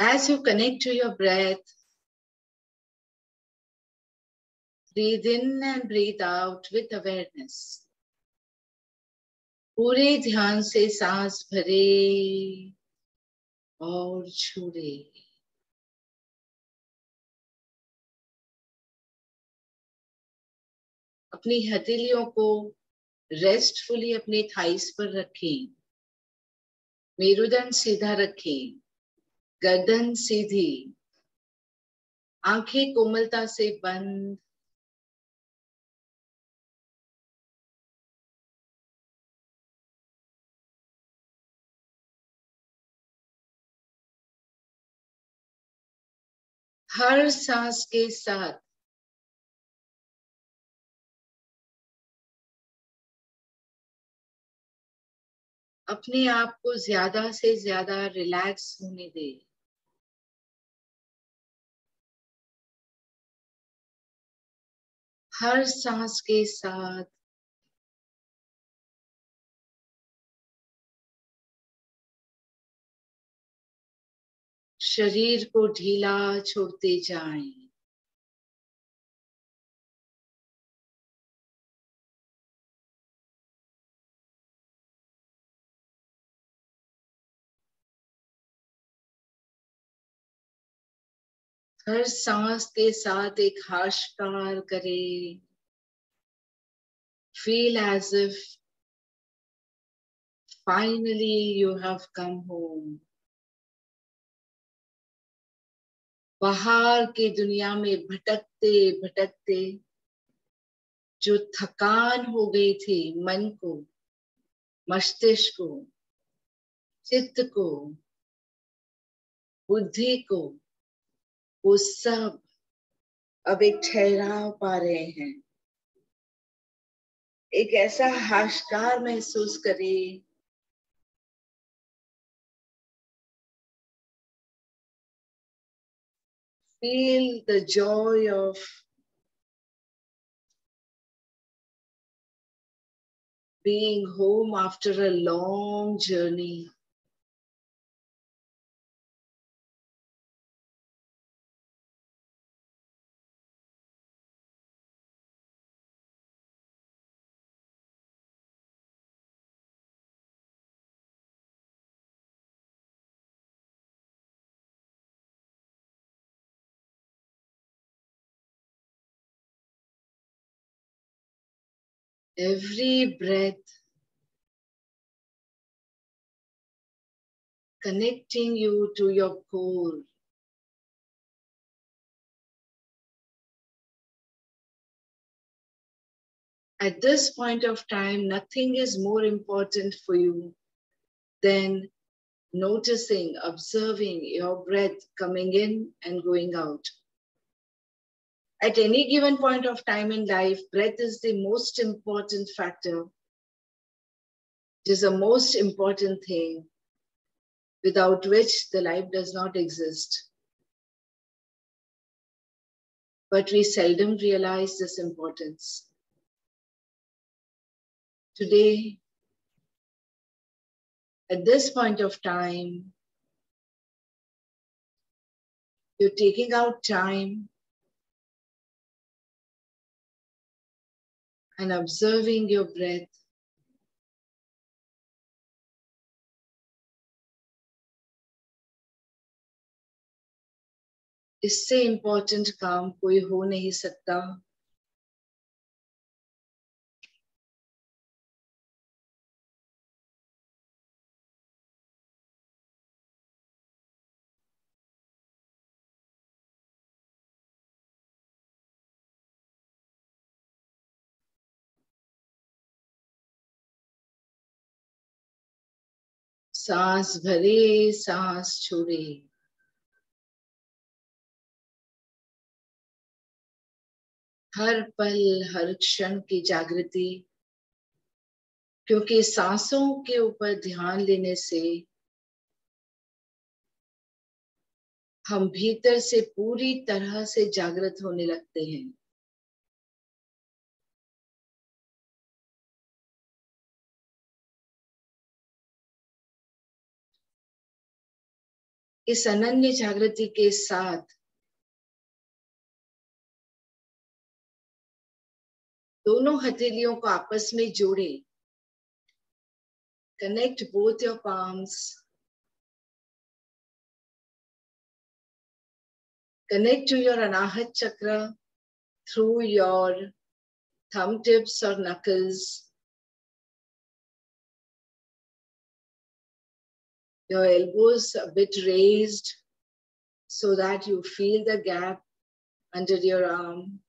As you connect to your breath, breathe in and breathe out with awareness. पूरे ध्यान से सांस भरे और छोड़े. अपनी हथेलियों को रेस्टफुली अपने थाइस पर रखें. मेरुदंड सीधा रखें. गर्दन सीधी. आंखें कोमलता से बंद. हर सांस के साथ अपने आप को ज्यादा से ज्यादा रिलैक्स होने दे. हर सांस के साथ शरीर को ढीला छोड़ते जाएं. हर सांस के साथ एक हाशकार करें. Feel as if finally you have come home. बाहर की दुनिया में भटकते भटकते जो थकान हो गई थी मन को, मस्तिष्क को, चित्त को, बुद्धि को, वो सब अब एक ठहराव पा रहे हैं. एक ऐसा हाशकार महसूस करें. Feel the joy of being home after a long journey. Every breath connecting you to your core. At this point of time, nothing is more important for you than noticing, observing your breath coming in and going out. At any given point of time in life, breath is the most important factor. It is the most important thing without which the life does not exist. But we seldom realize this importance. Today, at this point of time, you're taking out time and observing your breath. इससे important काम कोई हो नहीं सकता. सांस भरे, सांस छोड़े. हर पल, हर क्षण की जागृति, क्योंकि सांसों के ऊपर ध्यान लेने से हम भीतर से पूरी तरह से जागृत होने लगते हैं. इस अनन्य जागृति के साथ दोनों हथेलियों को आपस में जोड़े. Connect both your palms. Connect to your Anahat chakra through your thumb tips or knuckles. Your elbows a bit raised so that you feel the gap under your arm.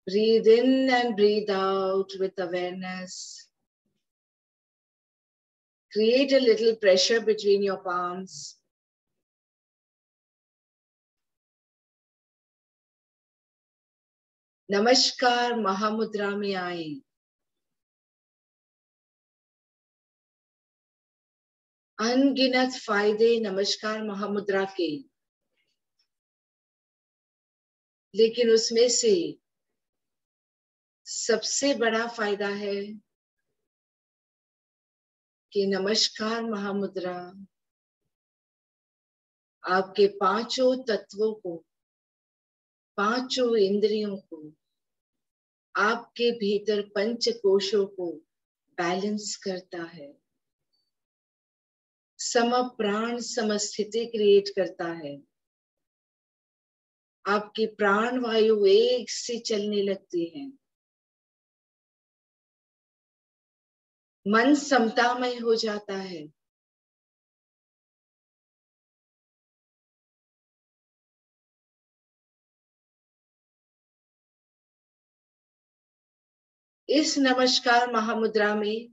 Breathe in and breathe out with awareness. Create a little pressure between your palms. नमस्कार महामुद्रा में आए. अनगिनत फायदे नमस्कार महामुद्रा के, लेकिन उसमें से सबसे बड़ा फायदा है कि नमस्कार महामुद्रा आपके पांचों तत्वों को, पांचों इंद्रियों को, आपके भीतर पंच कोशों को बैलेंस करता है. सम प्राण समस्थिति क्रिएट करता है. आपकी प्राण वायु एक से चलने लगती है. मन समतामय हो जाता है. इस नमस्कार महामुद्रा में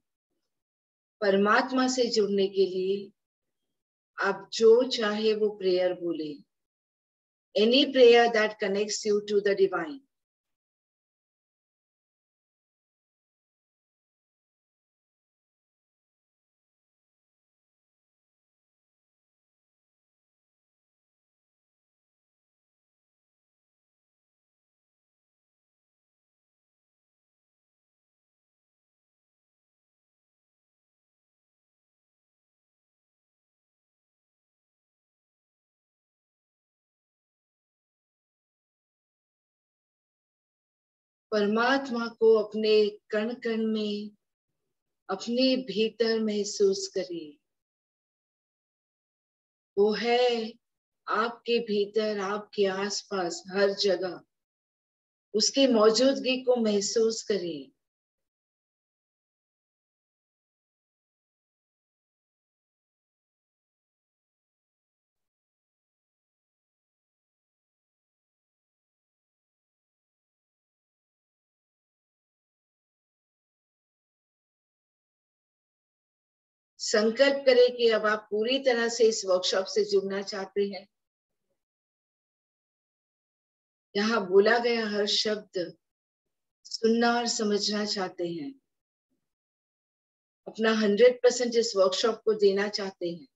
परमात्मा से जुड़ने के लिए आप जो चाहे वो प्रेयर बोले. Any prayer that connects you to the divine. परमात्मा को अपने कण कण में, अपने भीतर महसूस करिए. वो है आपके भीतर, आपके आसपास, हर जगह. उसकी मौजूदगी को महसूस करिए. संकल्प करें कि अब आप पूरी तरह से इस वर्कशॉप से जुड़ना चाहते हैं. यहाँ बोला गया हर शब्द सुनना और समझना चाहते हैं. अपना 100% इस वर्कशॉप को देना चाहते हैं.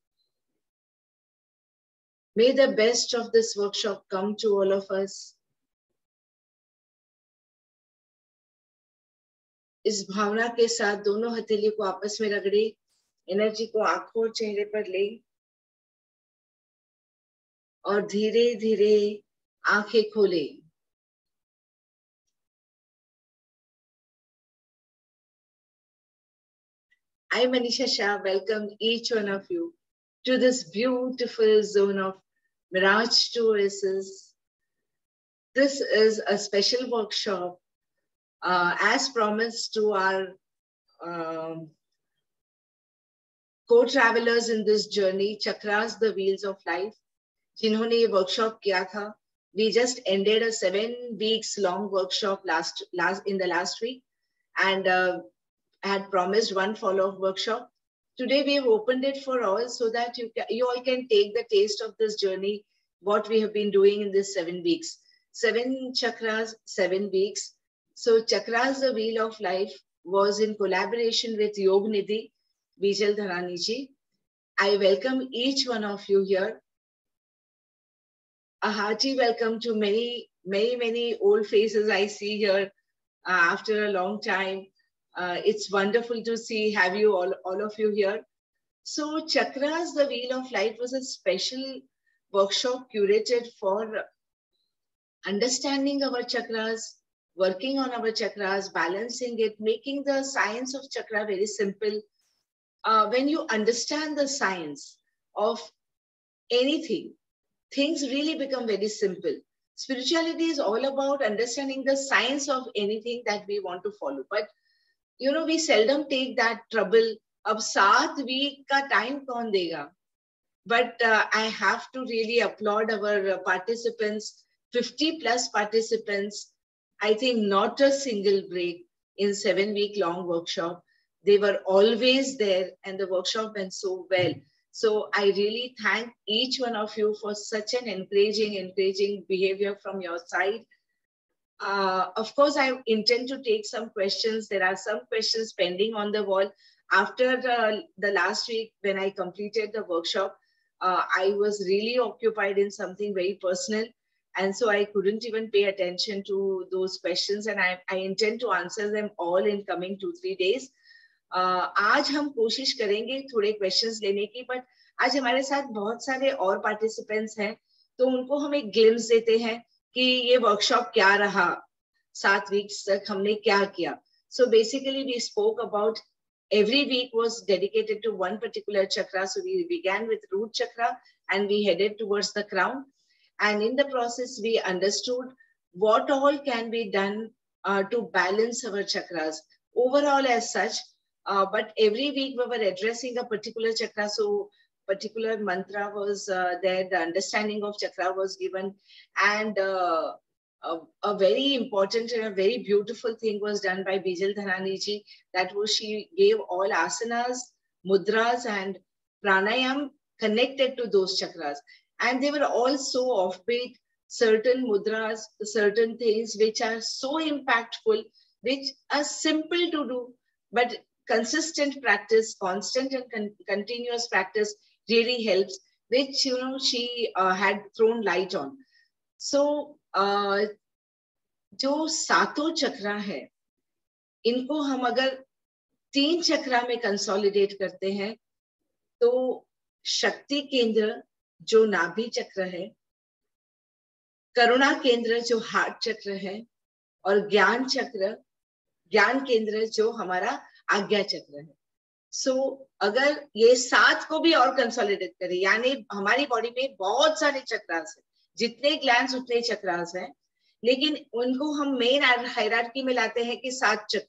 May the best of this workshop come to all of us. इस भावना के साथ दोनों हथेली को आपस में रगड़े. एनर्जी को आंखों और चेहरे पर ले और धीरे धीरे आंखें खोले. I, Manisha Shah, welcome each one of you to this beautiful zone of Mirage 2 Oasis. This is a special workshop as promised to our co-travelers in this journey, Chakras, the Wheels of Life, जिन्होंने ये workshop किया था. We just ended a 7 weeks long workshop in the last week, and had promised one follow-up workshop. Today we have opened it for all so that you all can take the taste of this journey, what we have been doing in this 7 weeks. 7 chakras, 7 weeks. So Chakras, the Wheel of Life was in collaboration with Yog Nidhi, Bijal Dharani ji. I welcome each one of you here. A hearty welcome to many old faces I see here after a long time. It's wonderful to have you all of you here. So Chakras, the Wheel of Light, was a special workshop curated for understanding our chakras, working on our chakras, balancing it, making the science of chakra very simple. When you understand the science of anything, things really become very simple. Spirituality is all about understanding the science of anything that we want to follow. But we seldom take that trouble. अब 7 week का time कौन देगा? But I have to really applaud our participants, 50 plus participants. I think not a single break in 7-week long workshop. They were always there and the workshop went so well. So I really thank each one of you for such an encouraging behavior from your side. Of course, I intend to take some questions. There are some questions pending on the wall. After the last week, when I completed the workshop, I was really occupied in something very personal. And so I couldn't even pay attention to those questions. And I intend to answer them all in coming 2-3 days. आज हम कोशिश करेंगे थोड़े questions लेने की, but आज हमारे साथ बहुत सारे और पार्टिसिपेंट्स हैं, तो उनको हम एक ग्लिम्स देते हैं कि ये वर्कशॉप क्या रहा, 7 वीक्स तक हमने क्या किया. So basically we spoke about every week was dedicated to one particular chakra. So we began with root chakra and we headed towards the crown. And in the process, we understood what all can be done to balance our chakras overall as such. But every week we were addressing a particular chakra. So particular mantra was there, the understanding of chakra was given, and a very important and a very beautiful thing was done by Bijal Dhanani ji. That was, she gave all asanas, mudras and pranayam connected to those chakras. And they were all so offbeat, certain mudras, certain things which are so impactful, which are simple to do, but consistent practice, constant and continuous practice really helps, which she had thrown light on. So जो सातों चक्रा है, इनको हम अगर 3 चक्रा में consolidate करते हैं, तो शक्ति केंद्र जो नाभि चक्र है, करुणा केंद्र जो हार्ट चक्र है, और ज्ञान चक्र, ज्ञान केंद्र जो हमारा आज्ञा चक्र है. सो अगर ये 7 को भी और कंसोलिडेट करें, यानी हमारी बॉडी में बहुत सारे चक्रास हैं, जितने ग्लैंड्स उतने चक्रास हैं, लेकिन उनको हम मेन हायरार्की में लाते हैं कि 7 चक्र,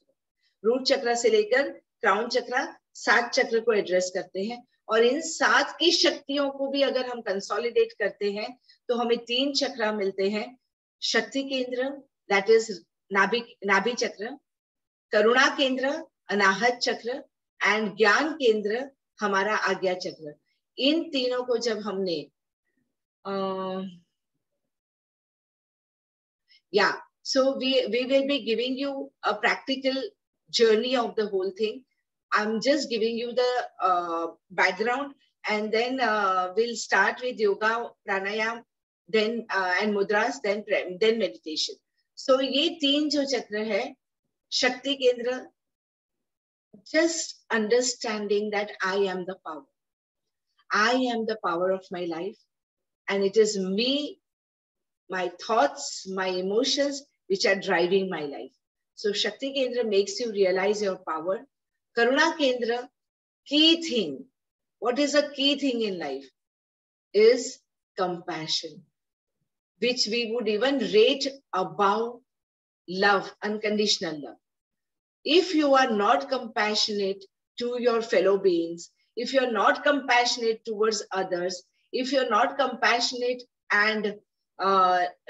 रूट चक्र से लेकर क्राउन चक्र, 7 चक्र को एड्रेस करते हैं. और इन 7 की शक्तियों को भी अगर हम कंसोलिडेट करते हैं तो हमें 3 चक्र मिलते हैं. शक्ति केंद्र, दैट इज नाभि चक्र, करुणा केंद्र, अनाहत चक्र, एंड ज्ञान केंद्र हमारा आज्ञा चक्र. इन तीनों को जब हमने so we will be giving you a practical journey of the whole thing. I'm just giving you the background, and then we'll start with yoga, pranayam, then and mudras, then meditation. So ये 3 जो चक्र है, शक्ति केंद्र, just understanding that I am the power. I am the power of my life, and it is me, my thoughts, my emotions, which are driving my life. So Shakti Kendra makes you realize your power. Karuna Kendra, key thing. What is a key thing in life? Is compassion, which we would even rate above love, unconditional love. If you are not compassionate to your fellow beings, if you're not compassionate towards others, if you're not compassionate and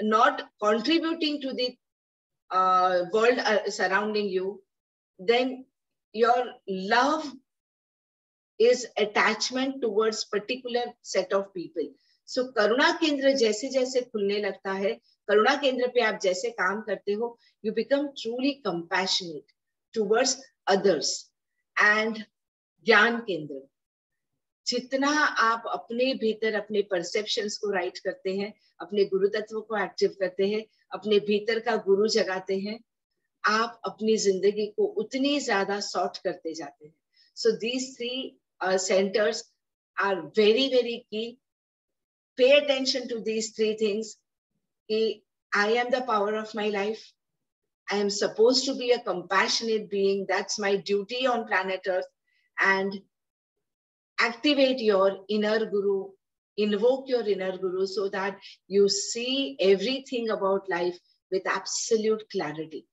not contributing to the world surrounding you, then your love is attachment towards particular set of people. So करुणा केंद्र जैसे जैसे खुलने लगता है, करुणा केंद्र पे आप जैसे काम करते हो, you become truly compassionate towards others. And ज्ञान केंद्र, जितना आप अपने भीतर अपने परसेप्शंस को राइट करते हैं, अपने गुरु तत्व को एक्टिव करते हैं, अपने भीतर का गुरु जगाते हैं, आप अपनी जिंदगी को उतनी ज्यादा सॉर्ट करते जाते हैं. So these 3 centers are very, very key. Pay attention to these three things. I am the power of my life. I am supposed to be a compassionate being. That's my duty on planet Earth. And activate your inner guru, invoke your inner guru so that you see everything about life with absolute clarity.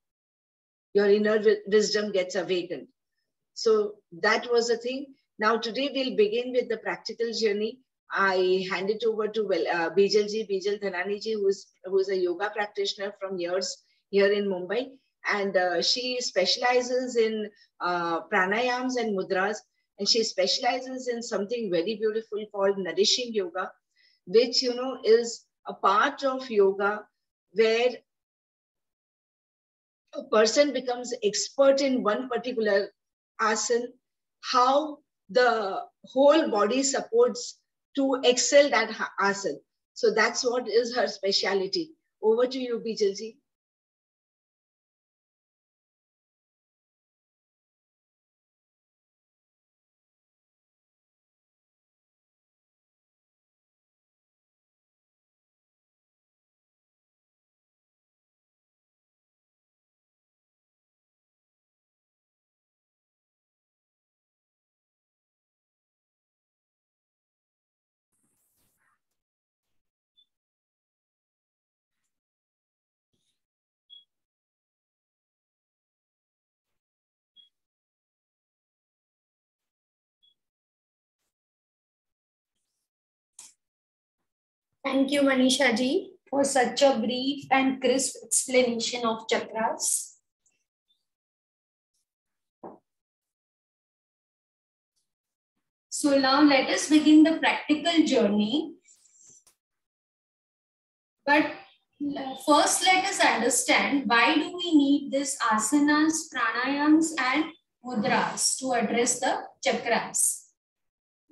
Your inner wisdom gets awakened. So that was the thing. Now today we'll begin with the practical journey. I hand it over to Bijal ji, Bijal Dhanani ji, who is a yoga practitioner from years here in Mumbai. And she specializes in pranayams and mudras. And she specializes in something very beautiful called nourishing yoga, which, you know, is a part of yoga where a person becomes expert in one particular asana, how the whole body supports to excel that asana. So that's what is her speciality. Over to you, Bijal ji. Thank you, Manisha ji, for such a brief and crisp explanation of chakras. So now let us begin the practical journey. But first, let us understand why do we need this asanas, pranayams and mudras to address the chakras.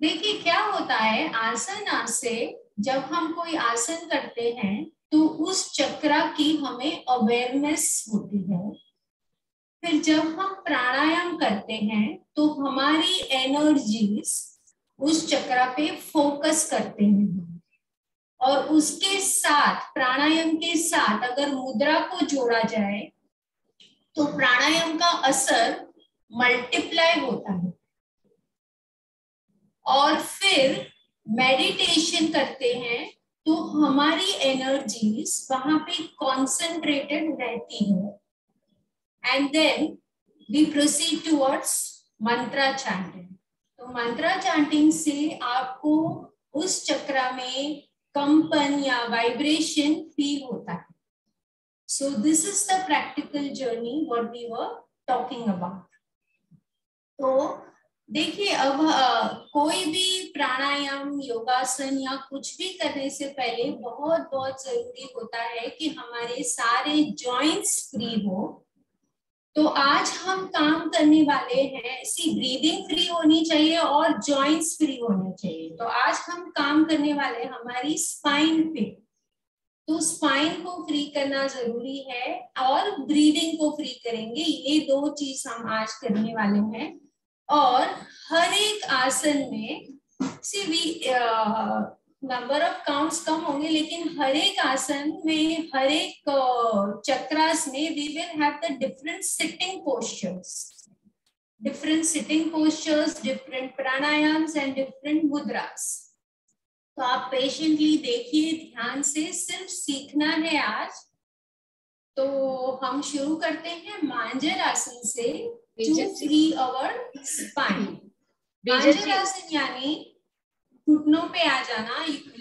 देखिए क्या होता है, आसन से जब हम कोई आसन करते हैं तो उस चक्रा की हमें अवेयरनेस होती है। फिर जब हम प्राणायाम करते हैं तो हमारी एनर्जीज उस चक्रा पे फोकस करते हैं और उसके साथ प्राणायाम के साथ अगर मुद्रा को जोड़ा जाए तो प्राणायाम का असर मल्टीप्लाई होता है और फिर मेडिटेशन करते हैं तो हमारी एनर्जीज वहां पे कॉन्सेंट्रेटेड रहती है and then we proceed towards mantra chanting. तो मंत्रा चैंटिंग से आपको उस चक्रा में कंपन या वाइब्रेशन फील होता है। So this is the practical journey what we were talking about. तो देखिए अब कोई भी प्राणायाम योगासन या कुछ भी करने से पहले बहुत बहुत जरूरी होता है कि हमारे सारे जॉइंट्स फ्री हो। तो आज हम काम करने वाले हैं, सी ब्रीदिंग फ्री होनी चाहिए और जॉइंट्स फ्री होने चाहिए। तो आज हम काम करने वाले हमारी स्पाइन पे, तो स्पाइन को फ्री करना जरूरी है और ब्रीदिंग को फ्री करेंगे। ये दो चीज हम आज करने वाले हैं और हर एक आसन में नंबर ऑफ काउंट्स कम होंगे लेकिन हर एक आसन में हर एक चक्रास में we will have the different sitting postures, different pranayams and different mudras. तो आप पेशेंटली देखिए, ध्यान से, सिर्फ सीखना है आज। तो हम शुरू करते हैं मांजर आसन से to free our spine. मांजर आसन यानी घुटनों पे आ जाना।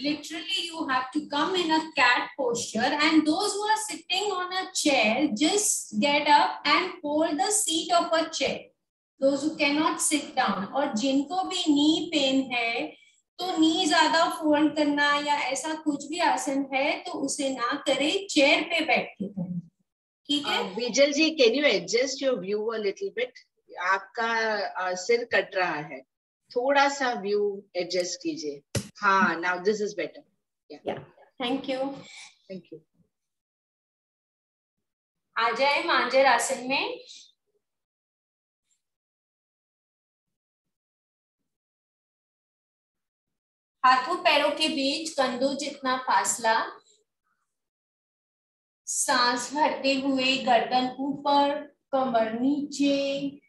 Literally you have to come in a cat posture and those who are sitting on a chair just get up and hold the seat of a chair. Those who cannot sit down और जिनको भी knee pain है तो नी ज्यादा fold करना या ऐसा कुछ भी आसन है तो उसे ना करें, चेयर पे बैठ के करें। ठीक है Bijal ji, can you adjust your view a little bit? आपका सिर कट रहा है, थोड़ा सा व्यू एडजस्ट कीजिए। हाँ, now this is better. Yeah thank you. Thank you. आ जाए मांजर आसन में। हाथों पैरों के बीच कंधों जितना फासला, सांस भरते हुए गर्दन ऊपर, कमर नीचे,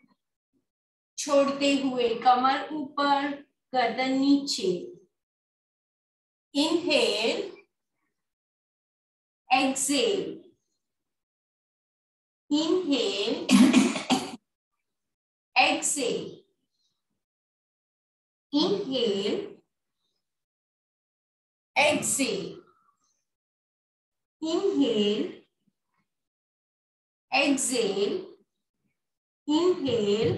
छोड़ते हुए कमर ऊपर, गर्दन नीचे। Inhale, exhale, inhale, exhale, inhale, exhale, inhale, exhale, inhale,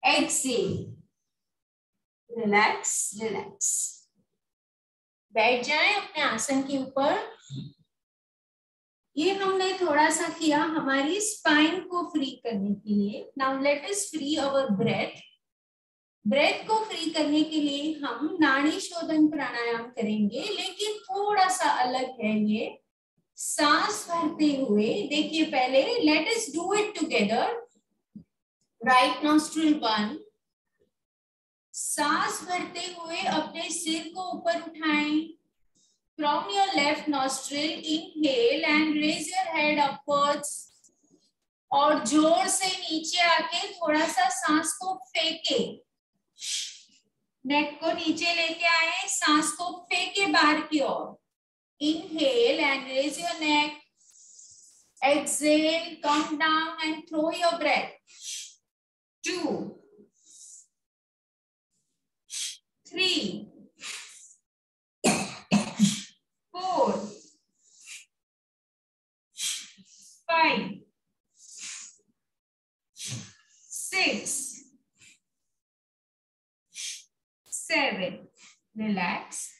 exhale, relax, relax. बैठ जाएं अपने आसन के ऊपर। ये हमने थोड़ा सा किया हमारी स्पाइन को फ्री करने के लिए। Now let us free our breath. Breath को फ्री करने के लिए हम नाड़ी शोधन प्राणायाम करेंगे, लेकिन थोड़ा सा अलग है ये। सांस भरते हुए देखिए, पहले let us do it together. Right nostril बंद, सांस भरते हुए अपने सिर को ऊपर उठाएं। From your left nostril inhale and raise your head upwards, और जोर से नीचे आके थोड़ा सा सांस को फेंके, नेक को नीचे लेके आए, सांस को फेंके बाहर की ओर। Inhale and raise your neck. Exhale, come down and throw your breath. 2, 3, 4, 5, 6, 7. Relax.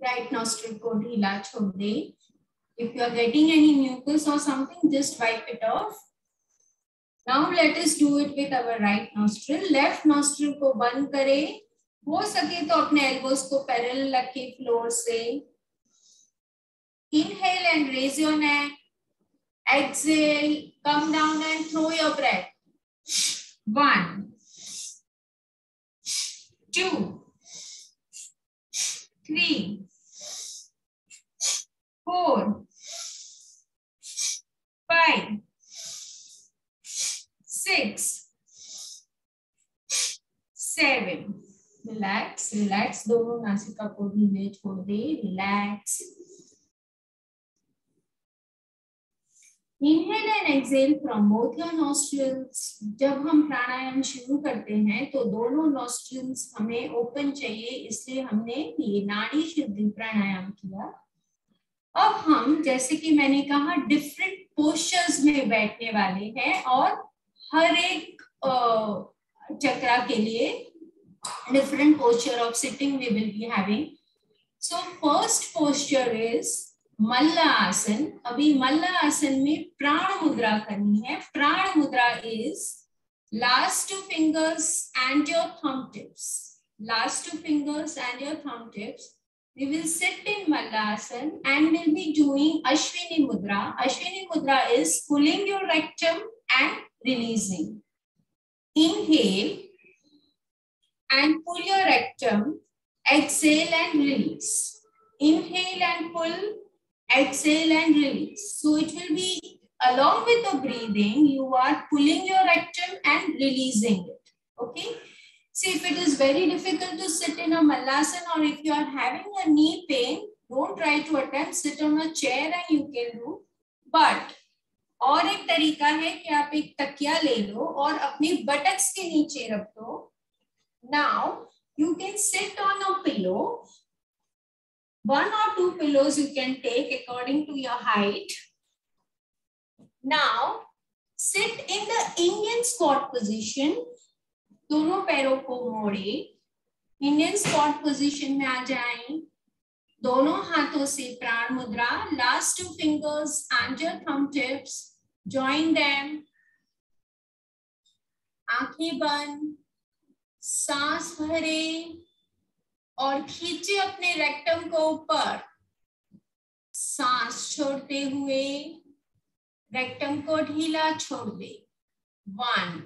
Right nostril को ढीला छोड़ दे. If you are getting any mucus or something, just wipe it off. Now let us do it with our right nostril. Left nostril को बंद करें. हो सके तो अपने elbows को parallel रखें floor से. Inhale and raise your neck. Exhale, come down and throw your breath. 1, 2, 3, 4, 5, 6, 7. Relax, relax. दोनों नासिका को ढीले छोड़ दे. Relax. Inhale and exhale from both your nostrils. जब हम प्राणायाम शुरू करते हैं तो दोनों nostrils हमें open चाहिए, इसलिए हमने ये नाड़ी शुद्धि प्राणायाम किया. अब हम, जैसे कि मैंने कहा, डिफरेंट पोस्चर्स में बैठने वाले हैं और हर एक चक्रा के लिए different posture of sitting we will be having. So first posture is malla asana. अभी मल्ल आसन में प्राण मुद्रा करनी है. प्राण मुद्रा is last 2 fingers and your thumb tips. Last 2 fingers and your thumb tips. We will sit in Mallasana and we'll be doing Ashwini Mudra. Ashwini Mudra is pulling your rectum and releasing. Inhale and pull your rectum. Exhale and release. Inhale and pull. Exhale and release. So it will be along with the breathing, you are pulling your rectum and releasing it. Okay. See, if it is very difficult to sit in a Mallasana, or if you are having a knee pain, don't try to attempt sit on a chair and you can do. But और एक तरीका है कि आप एक तकिया ले लो और अपनी बटक्स के नीचे रख दो. Now you can sit on a pillow. 1 or 2 pillows you can take according to your height. Now sit in the Indian squat position. दोनों पैरों को मोड़े, इंडियन स्क्वाट पोजीशन में आ जाएं. दोनों हाथों से प्राण मुद्रा. Last 2 fingers and your thumb tips. Join them. आंखें बंद, सांस भरे और खींचे अपने रेक्टम को ऊपर. सांस छोड़ते हुए रेक्टम को ढीला छोड़ दे. 1,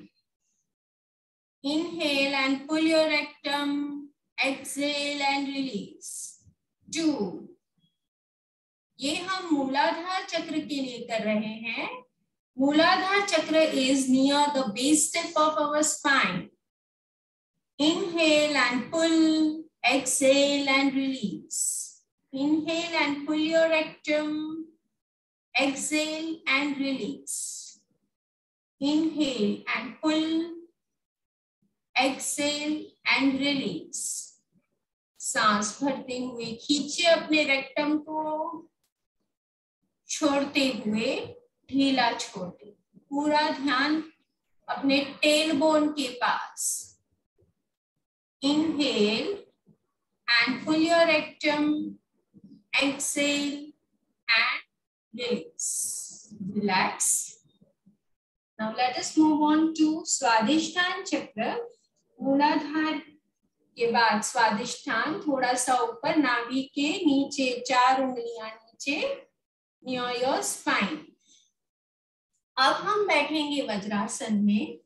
Inhale and pull your rectum. Exhale and release. 2. ये हम मूलाधार चक्र के लिए कर रहे हैं. मूलाधार चक्र is near the base tip of our spine. Inhale and pull. Exhale and release. Inhale and pull your rectum. Exhale and release. Inhale and pull. Exhale and release. सांस भरते हुए खींचे अपने रेक्टम को, छोड़ते हुए ढीला छोड़ते. पूरा ध्यान अपने टेल बोन के पास. Inhale and pull your rectum. Exhale and release. Relax. Now let us move on to स्वादिष्ठान चक्र. मूलाधार के बाद स्वादिष्ठान थोड़ा सा ऊपर, नाभि के नीचे, 4 उंगलियां नीचे, near your spine. अब हम बैठेंगे वज्रासन में.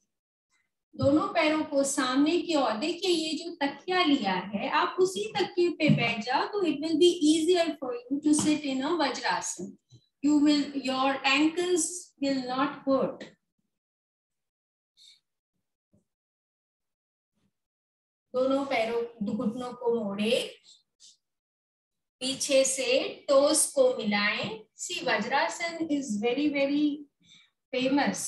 दोनों पैरों को सामने की ओर. देखिए ये जो तकिया लिया है, आप उसी तकिए पे बैठ जाओ तो it will be easier for you to sit in a vajrasan. Your ankles will not hurt. दोनों पैरों, घुटनों को मोड़े, पीछे से टोस को मिलाएं. See vajrasana is very very famous.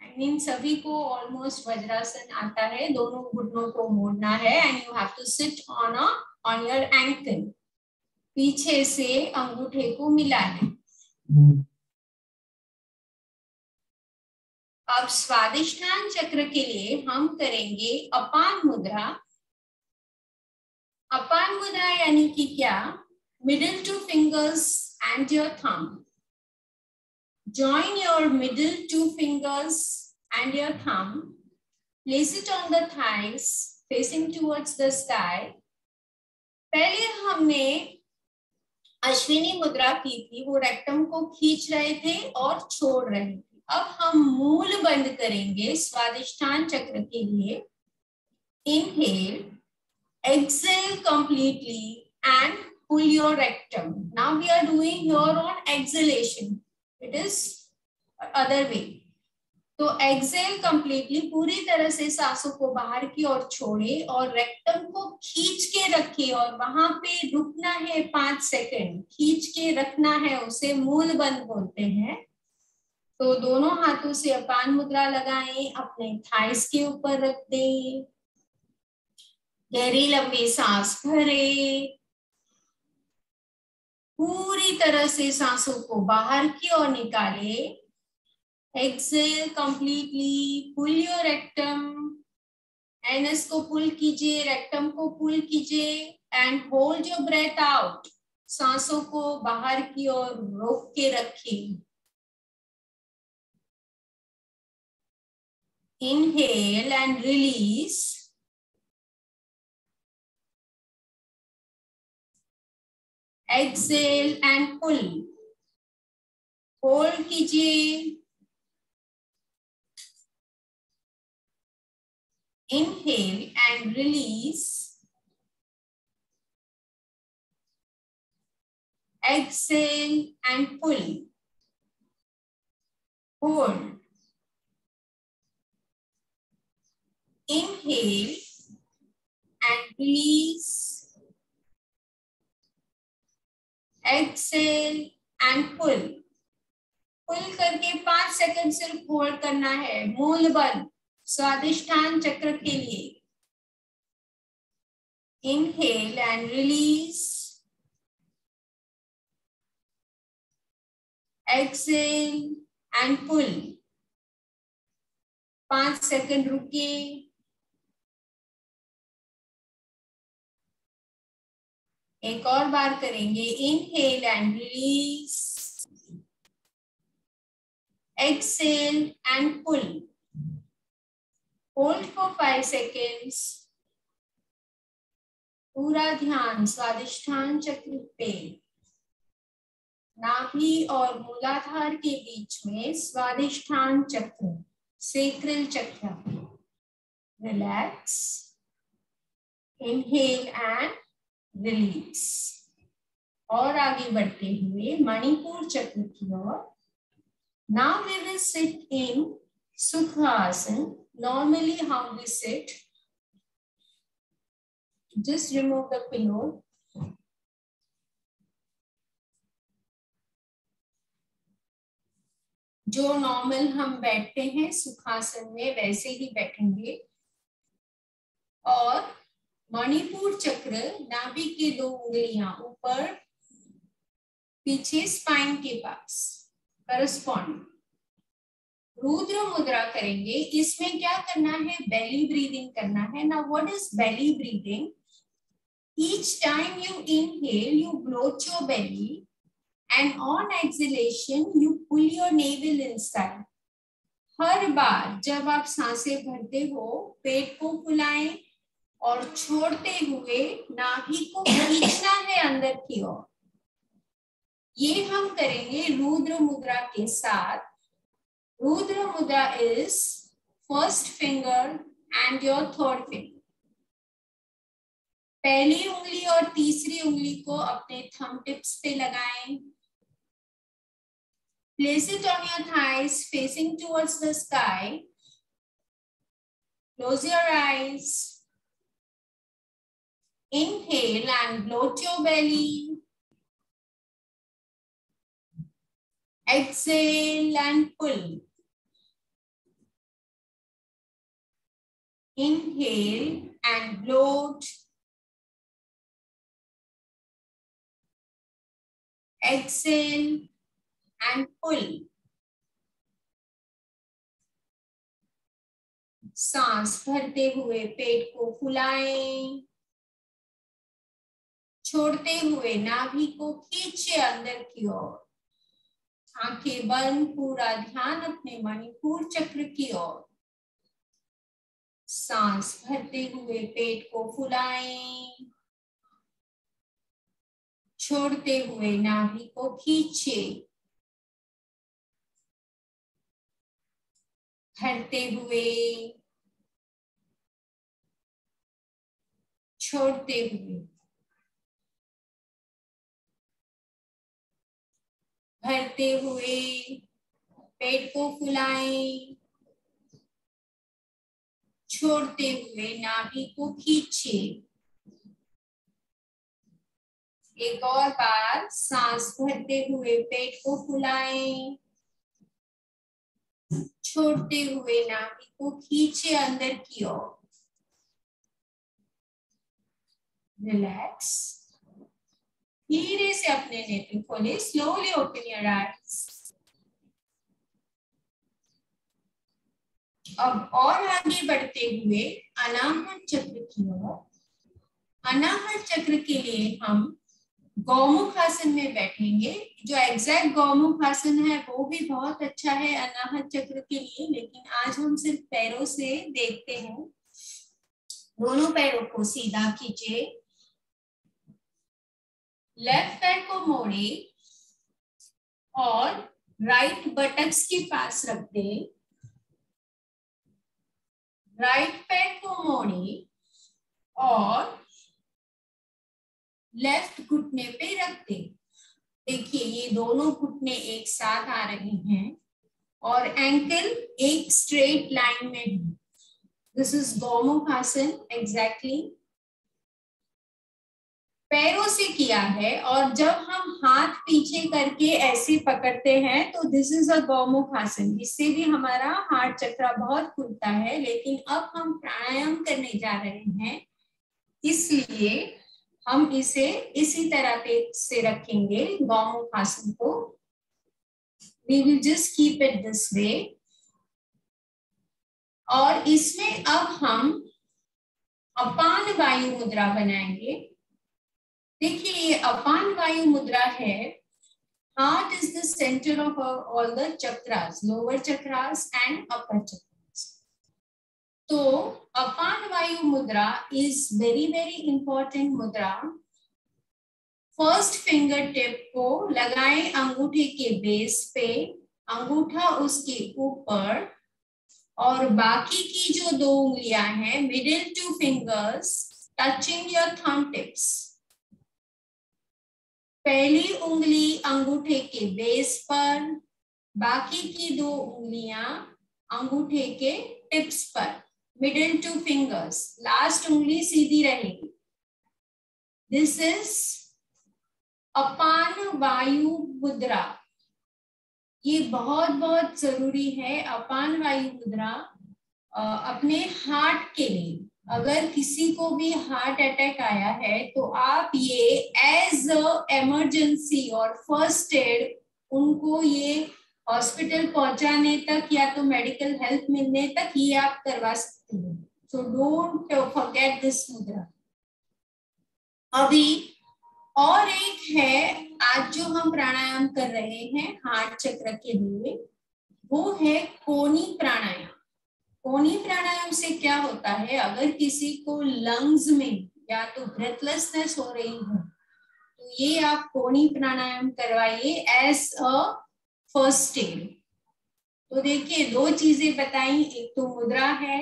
I mean सभी को ऑलमोस्ट वज्रासन आता है. दोनों घुटनों को मोड़ना है and you have to sit on your ankle. पीछे से अंगूठे को मिला लें. अब स्वादिष्ठान चक्र के लिए हम करेंगे अपान मुद्रा. अपान मुद्रा यानी कि क्या? Middle 2 fingers and your thumb. Join your middle 2 fingers and your thumb. Place it on the thighs, facing towards the sky. पहले हमने अश्विनी मुद्रा की थी, वो रेक्टम को खींच रहे थे और छोड़ रहे थे. अब हम मूल बंद करेंगे स्वादिष्ठान चक्र के लिए. Inhale, exhale completely and pull your rectum. Now we are doing here on exhalation. It is other way. तो exhale completely, पूरी तरह से सांसों को बाहर की ओर छोड़े और रेक्टम को खींच के रखिए और वहां पे रुकना है 5 सेकंड. खींच के रखना है, उसे मूल बंद बोलते हैं. तो दोनों हाथों से अपान मुद्रा लगाएं, अपने थाइस के ऊपर रख दें. गहरी लंबी सांस भरे, पूरी तरह से सांसों को बाहर की ओर निकाले. Exhale completely, pull your rectum. Anus को पुल कीजिए, रेक्टम को पुल कीजिए and hold your breath out. सांसों को बाहर की ओर रोक के रखिए. Inhale and release. Exhale and pull. Hold कीजिए. Inhale and release. Exhale and pull. Hold. Inhale and release. Exhale and pull. पुल करके 5 सेकंड सिर्फ होल्ड करना है. मूल बंद स्वादिष्ठान चक्र के लिए. Inhale and release. Exhale and pull. 5 second रुकिए. एक और बार करेंगे. Inhale and release. Exhale and pull. Hold for 5 seconds. पूरा ध्यान स्वादिष्ठान चक्र पे. नाभि और मूलाधार के बीच में स्वादिष्ठान चक्र, sacral chakra. Relax, inhale and release. और आगे बढ़ते हुए मणिपुर चक्र की ओर। Now we will sit in sukhasana. Normally how we sit, just remove the pillow. जो नॉर्मल हम बैठते हैं सुखासन में वैसे ही बैठेंगे और मणिपुर चक्र नाभि के 2 उंगलियां ऊपर पीछे स्पाइन के पास करस्पॉन्ड रुद्र मुद्रा करेंगे। इसमें क्या करना है, बेली ब्रीदिंग करना है। Now what is belly breathing? Each time you inhale you bloat your belly and on exhalation you pull your navel inside. हर बार जब आप सांसें भरते हो पेट को फुलाएं और छोड़ते हुए नाभि को खींचना है अंदर की ओर। ये हम करेंगे रुद्र मुद्रा के साथ। रुद्र मुद्रा is first finger and your third finger. पहली उंगली और तीसरी उंगली को अपने थंब टिप्स पे लगाएं। Place it on your thighs facing towards the sky. Close your eyes. Inhale and bloat your belly. Exhale and pull. Inhale and bloat. Exhale and pull. सांस भरते हुए पेट को फुलाएं, छोड़ते हुए नाभि को खींचे अंदर की ओर। आंखें बंद, पूरा ध्यान अपने मणिपुर चक्र की ओर। सांस भरते हुए पेट को फुलाएं, छोड़ते हुए नाभि को खींचे, भरते हुए, छोड़ते हुए, भरते हुए, पेट को फुलाएं, छोड़ते हुए नाभि को खींचे। एक और बार सांस भरते हुए पेट को फुलाएं, छोड़ते हुए नाभि को खींचे अंदर की ओर। रिलैक्स। धीरे से अपने नेत्र खोले। Slowly open your eyes. अब और आगे बढ़ते हुए अनाहत चक्र की ओर। अनाहत चक्र के लिए हम गौमुख आसन में बैठेंगे। जो एग्जैक्ट गौमुख आसन है वो भी बहुत अच्छा है अनाहत चक्र के लिए, लेकिन आज हम सिर्फ पैरों से देखते हैं। दोनों पैरों को सीधा कीजिए, लेफ्ट पैर को मोड़े और राइट बटक्स के पास रख दें। राइट पैर को मोड़े और लेफ्ट घुटने पे रख दें। देखिए ये दोनों घुटने एक साथ आ रहे हैं और एंकल एक स्ट्रेट लाइन में है। दिस इज गौमुख आसन एग्जैक्टली। पैरों से किया है और जब हम हाथ पीछे करके ऐसे पकड़ते हैं तो दिस इज अ गौमुख आसन। इससे भी हमारा हार्ट चक्र बहुत खुलता है, लेकिन अब हम प्राणायाम करने जा रहे हैं इसलिए हम इसे इसी तरह से रखेंगे गौमुख आसन को। We will just keep it this way। और इसमें अब हम अपान वायु मुद्रा बनाएंगे। देखिए ये अपान वायु मुद्रा है। Heart is the centre of all the chakras, lower chakras and upper chakras. तो अपान वायु मुद्रा इज वेरी वेरी इंपॉर्टेंट मुद्रा। फर्स्ट फिंगर टिप को लगाएं अंगूठे के बेस पे, अंगूठा उसके ऊपर और बाकी की जो 2 उंगलियां हैं, middle 2 fingers touching your thumb tips. पहली उंगली अंगूठे के बेस पर, बाकी की 2 उंगलियां अंगूठे के टिप्स पर, मिडिल 2 फिंगर्स, लास्ट उंगली सीधी रहेगी। दिस इज अपान वायु मुद्रा। ये बहुत बहुत जरूरी है। अपान वायु मुद्रा अपने हार्ट के लिए, अगर किसी को भी हार्ट अटैक आया है तो आप ये एज इमरजेंसी और फर्स्ट एड उनको ये हॉस्पिटल पहुंचाने तक या तो मेडिकल हेल्प मिलने तक ये आप करवा सकते हो। सो डोंट फॉरगेट दिस मुद्रा। अभी और एक है, आज जो हम प्राणायाम कर रहे हैं हार्ट चक्र के लिए, वो है कोनी प्राणायाम। कोनी प्राणायाम से क्या होता है, अगर किसी को लंग्स में या तो ब्रेथलेसनेस हो रही हो तो ये आप कोनी प्राणायाम करवाइए एज अ फर्स्ट एड। तो देखिए 2 चीजें बताई, एक तो मुद्रा है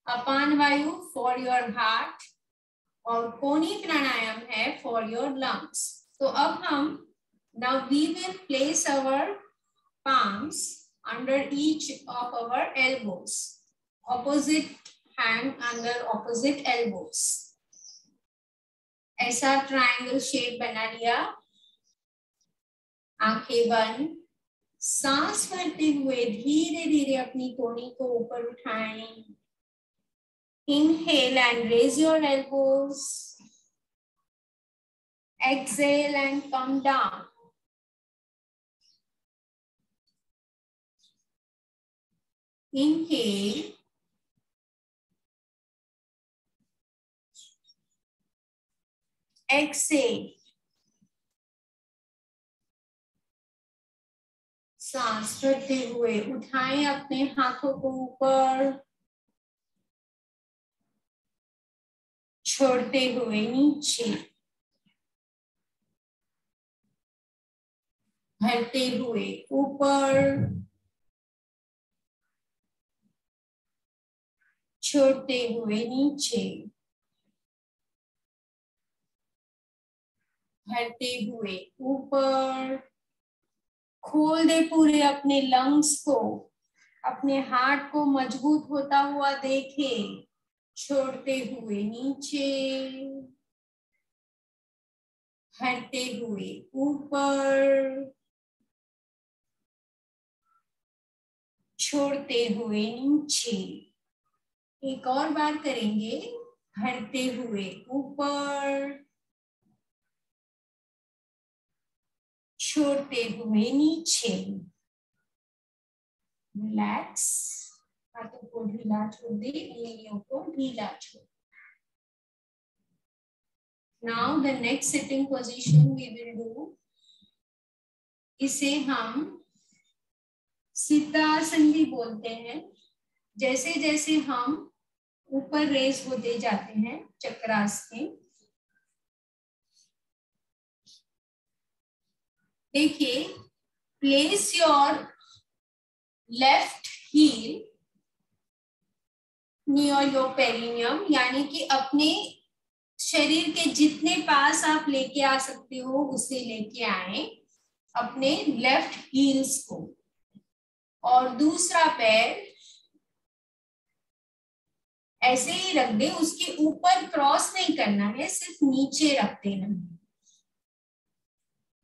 अपान वायु फॉर योर हार्ट और कोनी प्राणायाम है फॉर योर लंग्स। तो अब हम now we will place our palms under each of our elbows, opposite hand under opposite elbows। ऐसा ट्रायंगल शेप बना लिया। आंखें बंद, सांस भरते हुए धीरे धीरे अपनी कोहनी को ऊपर उठाएं। Inhale and raise your elbows. Exhale and come down. Inhale. Exhale. सांस भरते हुए उठाएं अपने हाथों को ऊपर, छोड़ते हुए नीचे, भरते हुए ऊपर, छोड़ते हुए नीचे, भरते हुए ऊपर। खोल दे पूरे अपने लंग्स को, अपने हार्ट को मजबूत होता हुआ देखे, छोड़ते हुए नीचे, भरते हुए ऊपर, छोड़ते हुए नीचे। एक और बार करेंगे, भरते हुए ऊपर, छोड़ते हुए नीचे। रिलैक्स, हाथों को ढीला छोड़ दे, उंगलियों को ढीला छोड़। Now the next sitting position we will do, इसे हम सिद्धासन भी बोलते हैं। जैसे जैसे हम ऊपर रेस होते जाते हैं चक्रासन, देखिए place your left heel near your perineum, यानी कि अपने शरीर के जितने पास आप लेके आ सकते हो उसे लेके आए अपने लेफ्ट हील्स को, और दूसरा पैर ऐसे ही रख दे, उसके ऊपर क्रॉस नहीं करना है, सिर्फ नीचे रख देना है।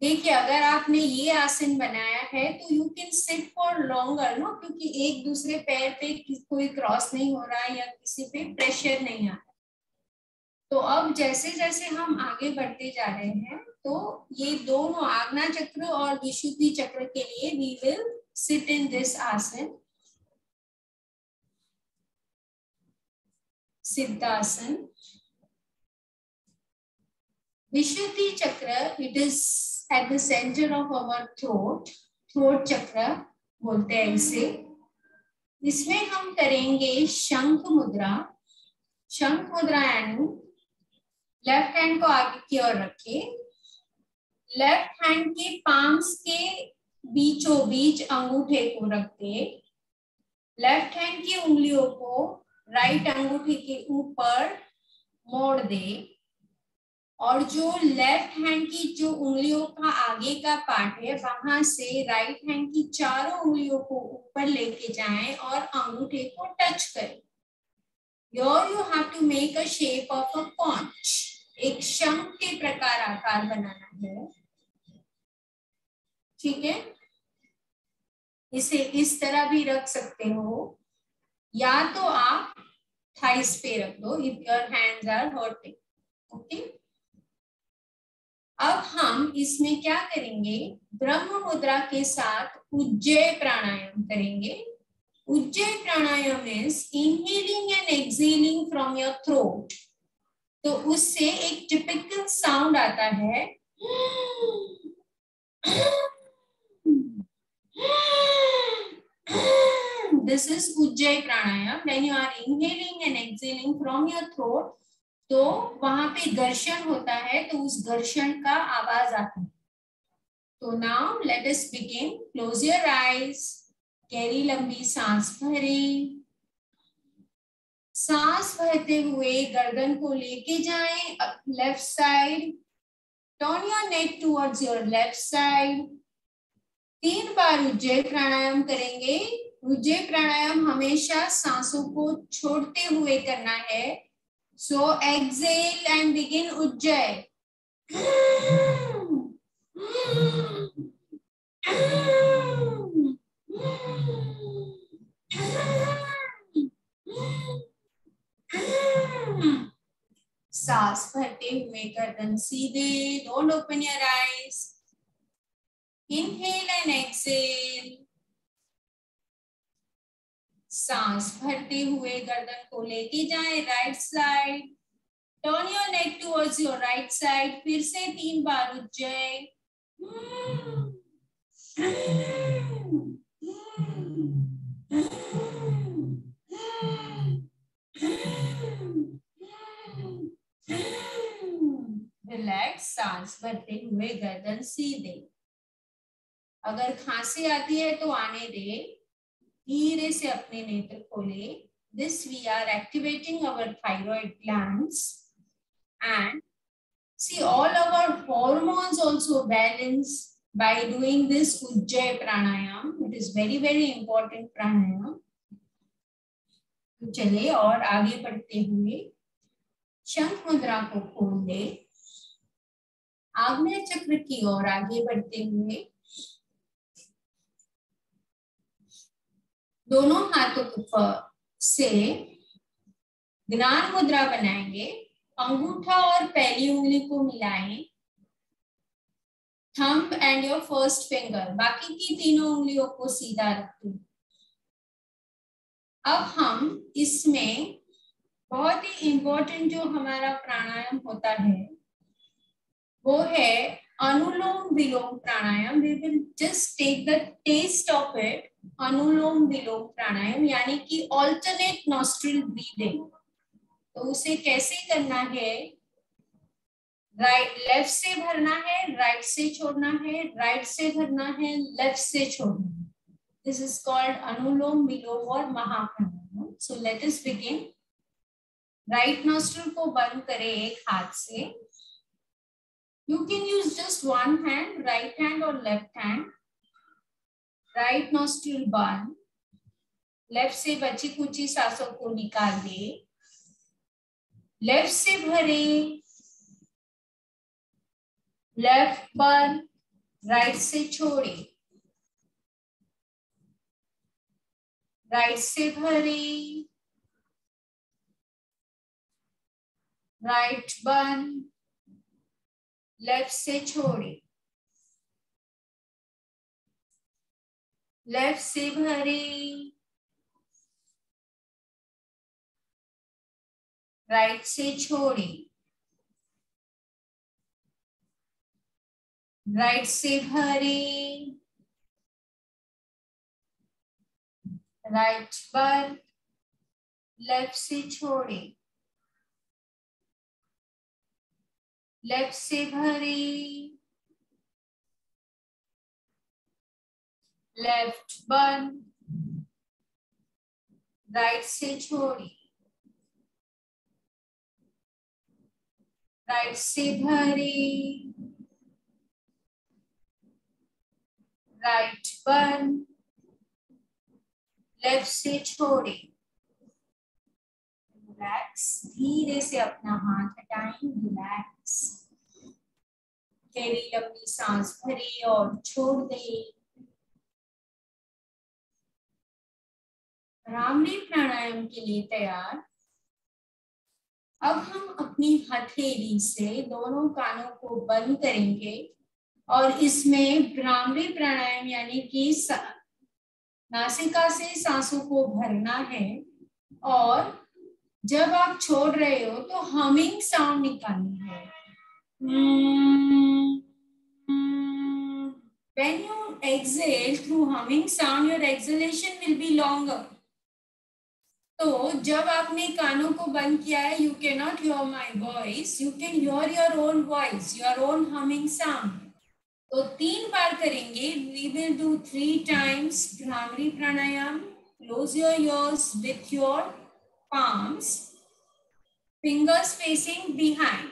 देखिए अगर आपने ये आसन बनाया है तो you can sit for longer no, क्योंकि एक दूसरे पैर पे कोई क्रॉस नहीं हो रहा है या किसी पे प्रेशर नहीं आ रहा। तो अब जैसे जैसे हम आगे बढ़ते जा रहे हैं तो ये दोनों आज्ञा चक्र और विशुद्धि चक्र के लिए we will sit in this asana, Siddhasana. Vishuddhi chakra, it is at the centre of our throat, throat chakra बोलते हैं इसे। इसमें हम करेंगे शंख मुद्रा। शंख मुद्रा यानी लेफ्ट हैंड को आगे की ओर रखिए, लेफ्ट हैंड के पाम्स के बीचों बीच अंगूठे को रखते, लेफ्ट हैंड की उंगलियों को राइट अंगूठे के ऊपर मोड़ दे और जो लेफ्ट हैंड की जो उंगलियों का आगे का पार्ट है वहां से राइट हैंड की चारों उंगलियों को ऊपर लेके जाएं और अंगूठे को टच करें। Here you have to make a shape of a conch. एक शंख के प्रकार आकार बनाना है, ठीक है। इसे इस तरह भी रख सकते हो या तो आप थाइस पे रख दो if your hands are hurting. Okay, अब हम इसमें क्या करेंगे, ब्रह्म मुद्रा के साथ उज्जय प्राणायाम करेंगे। Ujjayi pranayama is inhaling and exhaling from your throat. तो उससे एक टिपिकल साउंड आता है, this is ujjayi pranayam. When you are inhaling and exhaling from your throat, तो वहां पे घर्षण होता है, तो उस घर्षण का आवाज आता है। तो now let us begin. Close your eyes, गहरी लंबी सांस भरें। सांस भरते हुए गर्दन को लेके जाएं left side. Turn your neck towards your left side. 3 बार उज्जय प्राणायाम करेंगे। उज्जय प्राणायाम हमेशा सांसों को छोड़ते हुए करना है। So exhale and begin Ujjayi. सांस भरते हुए गर्दन सीधे, don't open your eyes. Inhale and exhale. सांस भरते हुए गर्दन को लेके जाएं right side. Turn your neck towards your right side. फिर से 3 बार उज्जय। रिलैक्स, सांस भरते हुए गर्दन सीधे। अगर खांसी आती है तो आने दे, धीरे से अपने नेत्र खोले। This we are activating our thyroid glands and see all our hormones also balance by doing this Ujjayi pranayam. It is very important pranayam. तो चले और आगे बढ़ते हुए शंख मुद्रा को खोल दे। आग्नेय चक्र की ओर आगे बढ़ते हुए दोनों हाथों से ज्ञान मुद्रा बनाएंगे। अंगूठा और पहली उंगली को मिलाएं, thumb and your first finger, बाकी की तीनों उंगलियों को सीधा रखें। अब हम इसमें बहुत ही इंपॉर्टेंट जो हमारा प्राणायाम होता है वो है Anulom Vilom pranayam. We will just take the test of it. Anulom Vilom pranayam यानी कि ऑल्टरनेट नॉस्ट्रिल ब्रीदिंग। तो उसे कैसे करना है, राइट लेफ्ट से भरना है, राइट से छोड़ना है, राइट से भरना है, लेफ्ट से छोड़ना है। This is called Anulom Vilom और महाप्राणायाम। So let us begin. Right nostril को बंद करें एक हाथ से। You can use just one hand, right hand or left hand. Right nostril बंद, लेफ्ट से बची कुची सांसों को निकाल दे। लेफ्ट से भरे, लेफ्ट बंद, राइट से छोड़े, राइट से भरे, राइट बंद, लेफ्ट से छोड़े, लेफ्ट से भरे, राइट से छोड़े, राइट से भरे, राइट बंद, लेफ्ट से छोड़े, लेफ्ट से भरे, लेफ्ट बंद, राइट से छोड़िए, राइट से भरे, राइट बंद, लेफ्ट से छोड़े, रिलैक्स, धीरे से अपना हाथ हटाएं, रिलैक्स, गहरी लंबी सांस भरे और छोड़ दें। भ्रामरी प्राणायाम के लिए तैयार। अब हम अपनी हथेली से दोनों कानों को बंद करेंगे और इसमें भ्रामरी प्राणायाम यानी कि नासिका से सांसों को भरना है और जब आप छोड़ रहे हो तो हमिंग साउंड निकालनी है। When you exhale through humming sound, your exhalation will be longer. तो जब आपने कानों को बंद किया है, you cannot hear my voice. You can hear your own voice, your own humming sound. तो 3 बार करेंगे. We will do 3 times bhramari pranayama. Close your ears with your palms, fingers facing behind.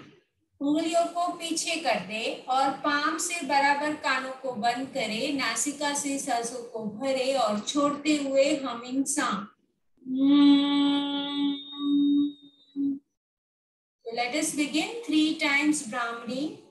उंगलियों को पीछे कर दे और पाम से बराबर कानों को बंद करे, नासिका से सांसों को भरे और छोड़ते हुए humming sound. So let us begin 3 times Brahmani.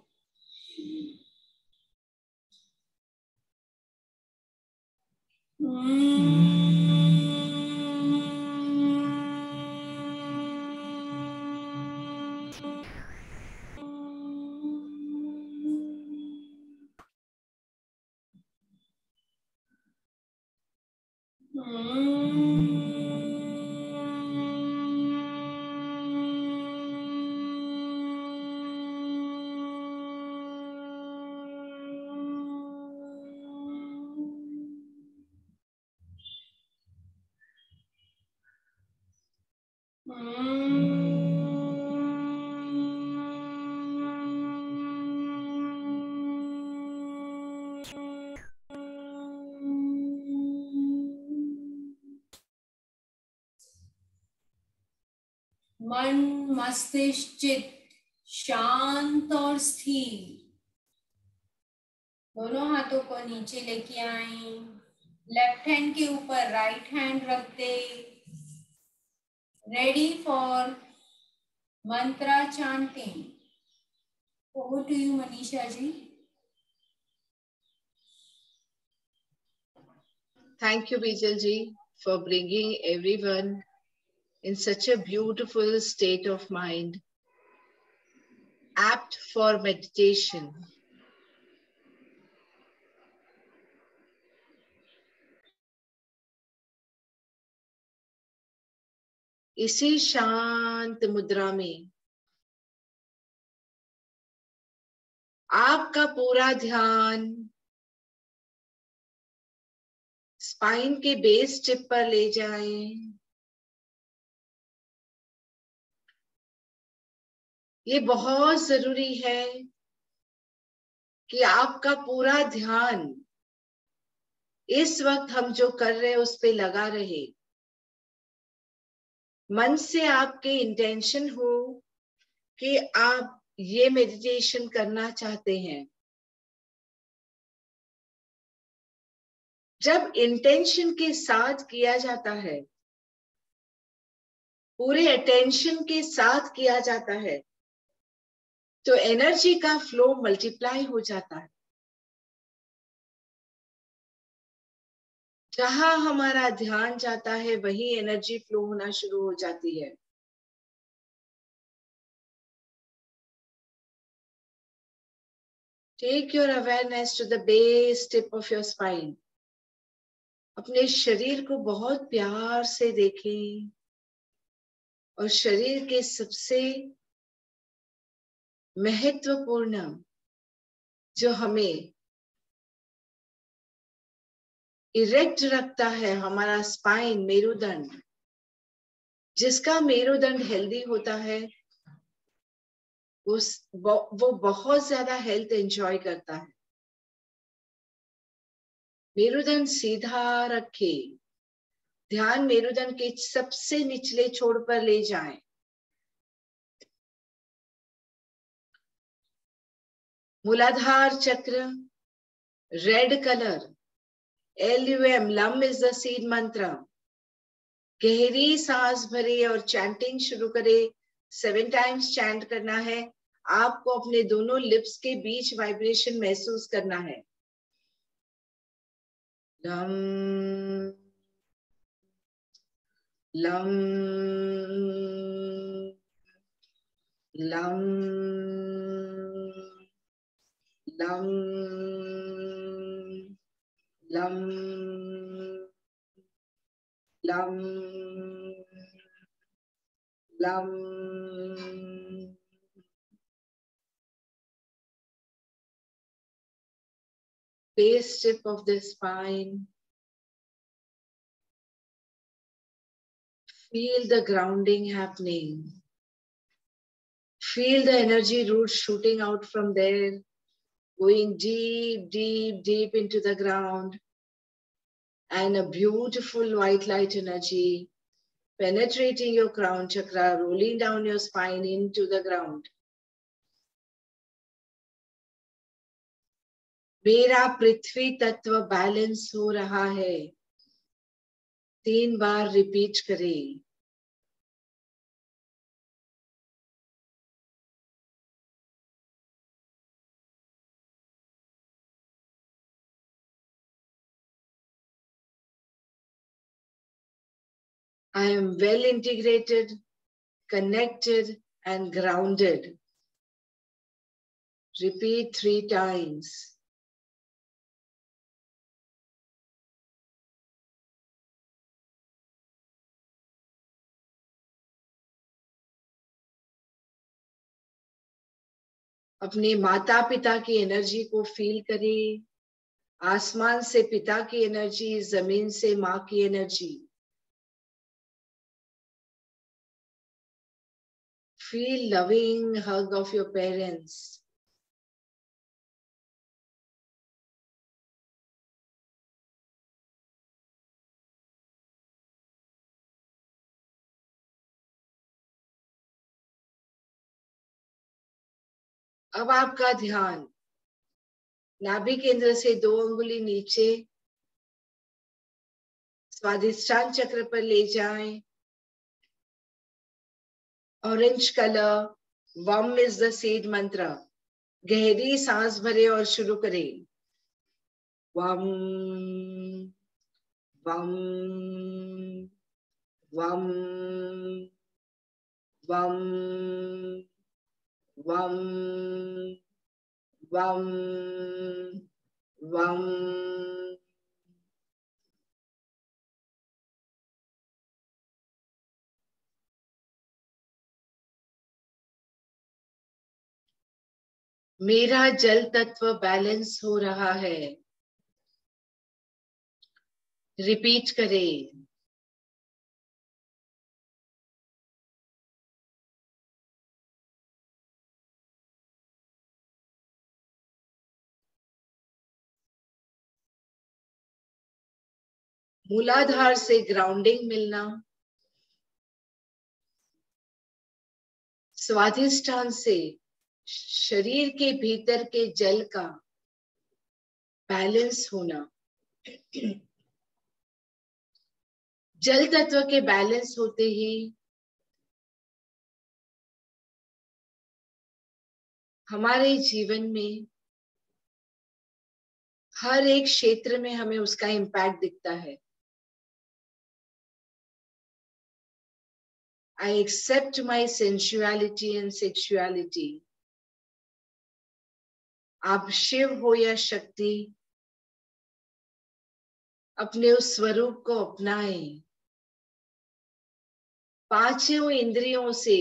मन, मस्तिष्क, चित्त शांत और स्थिर. दोनों हाथों को नीचे लेके आए, लेफ्ट हैंड के ऊपर राइट हैंड रख दे. Ready for mantra chanting. Over to you Manisha ji. Thank you, Bijal ji, for bringing everyone in such a beautiful state of mind, apt for meditation. इसी शांत मुद्रा में आपका पूरा ध्यान स्पाइन के बेस टिप पर ले जाएं. ये बहुत जरूरी है कि आपका पूरा ध्यान इस वक्त हम जो कर रहे हैं उस पे लगा रहे. मन से आपके इंटेंशन हो कि आप ये मेडिटेशन करना चाहते हैं. जब इंटेंशन के साथ किया जाता है, पूरे अटेंशन के साथ किया जाता है, तो एनर्जी का फ्लो मल्टीप्लाई हो जाता है. जहां हमारा ध्यान जाता है वही एनर्जी फ्लो होना शुरू हो जाती है. Take your awareness to the base tip of your spine. अपने शरीर को बहुत प्यार से देखें और शरीर के सबसे महत्वपूर्ण जो हमें इरेक्ट रखता है, हमारा स्पाइन, मेरुदंड. जिसका मेरुदंड हेल्दी होता है वो बहुत ज्यादा हेल्थ एंजॉय करता है. मेरुदंड सीधा रखे, ध्यान मेरुदंड के सबसे निचले छोर पर ले जाएं। मूलाधार चक्र, red colour, LUM, lump is the seed मंत्र। गहरी सांस भरे और चैंटिंग शुरू करे। 7 टाइम्स चैंट करना है। आपको अपने दोनों लिप्स के बीच वाइब्रेशन महसूस करना है। Lump lump lump lump lump lump lump. Base tip of the spine. Feel the grounding happening. Feel the energy roots shooting out from there, going deep, deep, deep into the ground. And a beautiful white light energy penetrating your crown chakra, rolling down your spine into the ground. मेरा पृथ्वी तत्व balance हो रहा है। 3 बार repeat करें। I am well integrated, connected, and grounded. Repeat 3 times. अपने माता पिता की एनर्जी को फील करें। आसमान से पिता की एनर्जी, जमीन से माँ की energy. Feel loving hug of your parents. अब आपका ध्यान नाभि केंद्र से 2 अंगुली नीचे स्वादिष्ठान चक्र पर ले जाएं। ऑरेंज कलर, वम इज द सीड मंत्र। गहरी सांस भरे और शुरू करें। वम वम वम वम वम वम वम। मेरा जल तत्व बैलेंस हो रहा है। रिपीट करें। मूलाधार से ग्राउंडिंग मिलना, स्वाधिष्ठान से शरीर के भीतर के जल का बैलेंस होना। जल तत्व के बैलेंस होते ही हमारे जीवन में हर एक क्षेत्र में हमें उसका इम्पैक्ट दिखता है। I accept my sensuality and sexuality. आप शिव हो या शक्ति, अपने उस स्वरूप को अपनाएं। 5 इंद्रियों से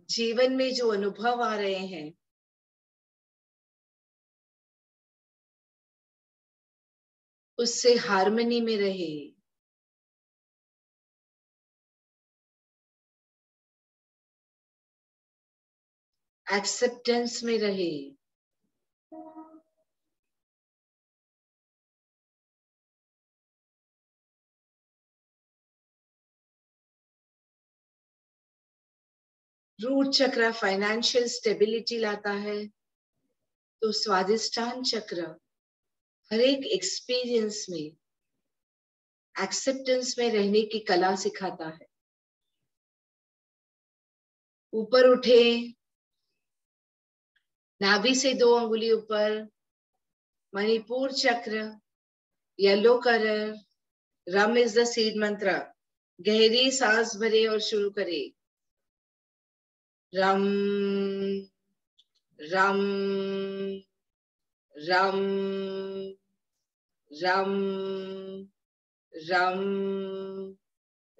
जीवन में जो अनुभव आ रहे हैं, उससे हार्मनी में रहे। एक्सेप्टेंस में रहे। रूट चक्र फाइनेंशियल स्टेबिलिटी लाता है, तो स्वादिष्टान चक्र हर एक एक्सपीरियंस में एक्सेप्टेंस में रहने की कला सिखाता है। ऊपर उठे, नाभि से 2 अंगुली ऊपर, मणिपुर चक्र, yellow colour, rum is the seed मंत्र। गहरी सांस भरे और शुरू करे। रम रम रम रम रम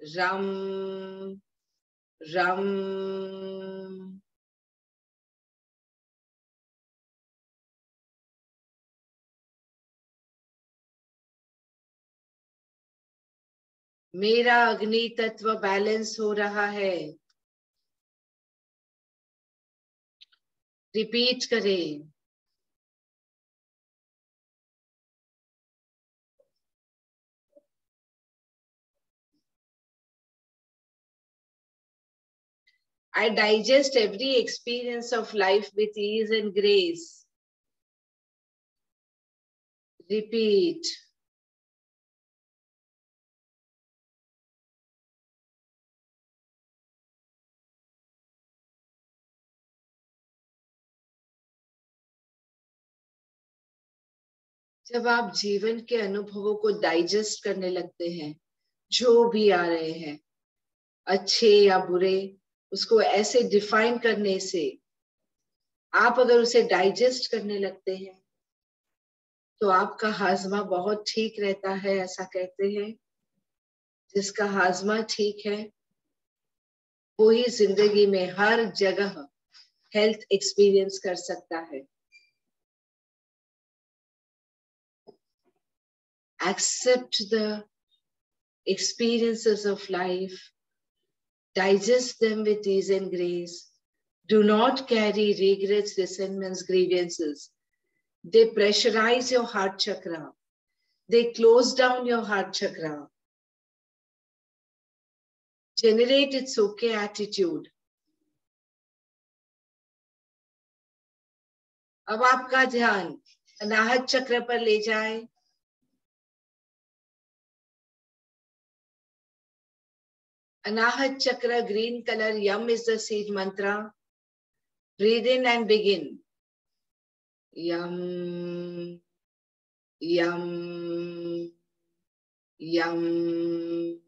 रम रम। मेरा अग्नि तत्व बैलेंस हो रहा है। रिपीट करें। I digest every experience of life with ease and grace. Repeat. जब आप जीवन के अनुभवों को डाइजेस्ट करने लगते हैं, जो भी आ रहे हैं, अच्छे या बुरे, उसको ऐसे डिफाइन करने से, आप अगर उसे डाइजेस्ट करने लगते हैं तो आपका हाजमा बहुत ठीक रहता है। ऐसा कहते हैं, जिसका हाजमा ठीक है वो ही जिंदगी में हर जगह हेल्थ एक्सपीरियंस कर सकता है। Accept the experiences of life, digest them with ease and grace. Do not carry regrets, resentments, grievances. They pressurize your heart chakra. They close down your heart chakra. Generate its okay attitude. अब आपका ध्यान अनाहत चक्र पर ले जाए। Anahat chakra, green color, yum is the seed mantra. Breathe in and begin. Yum, yum, yum,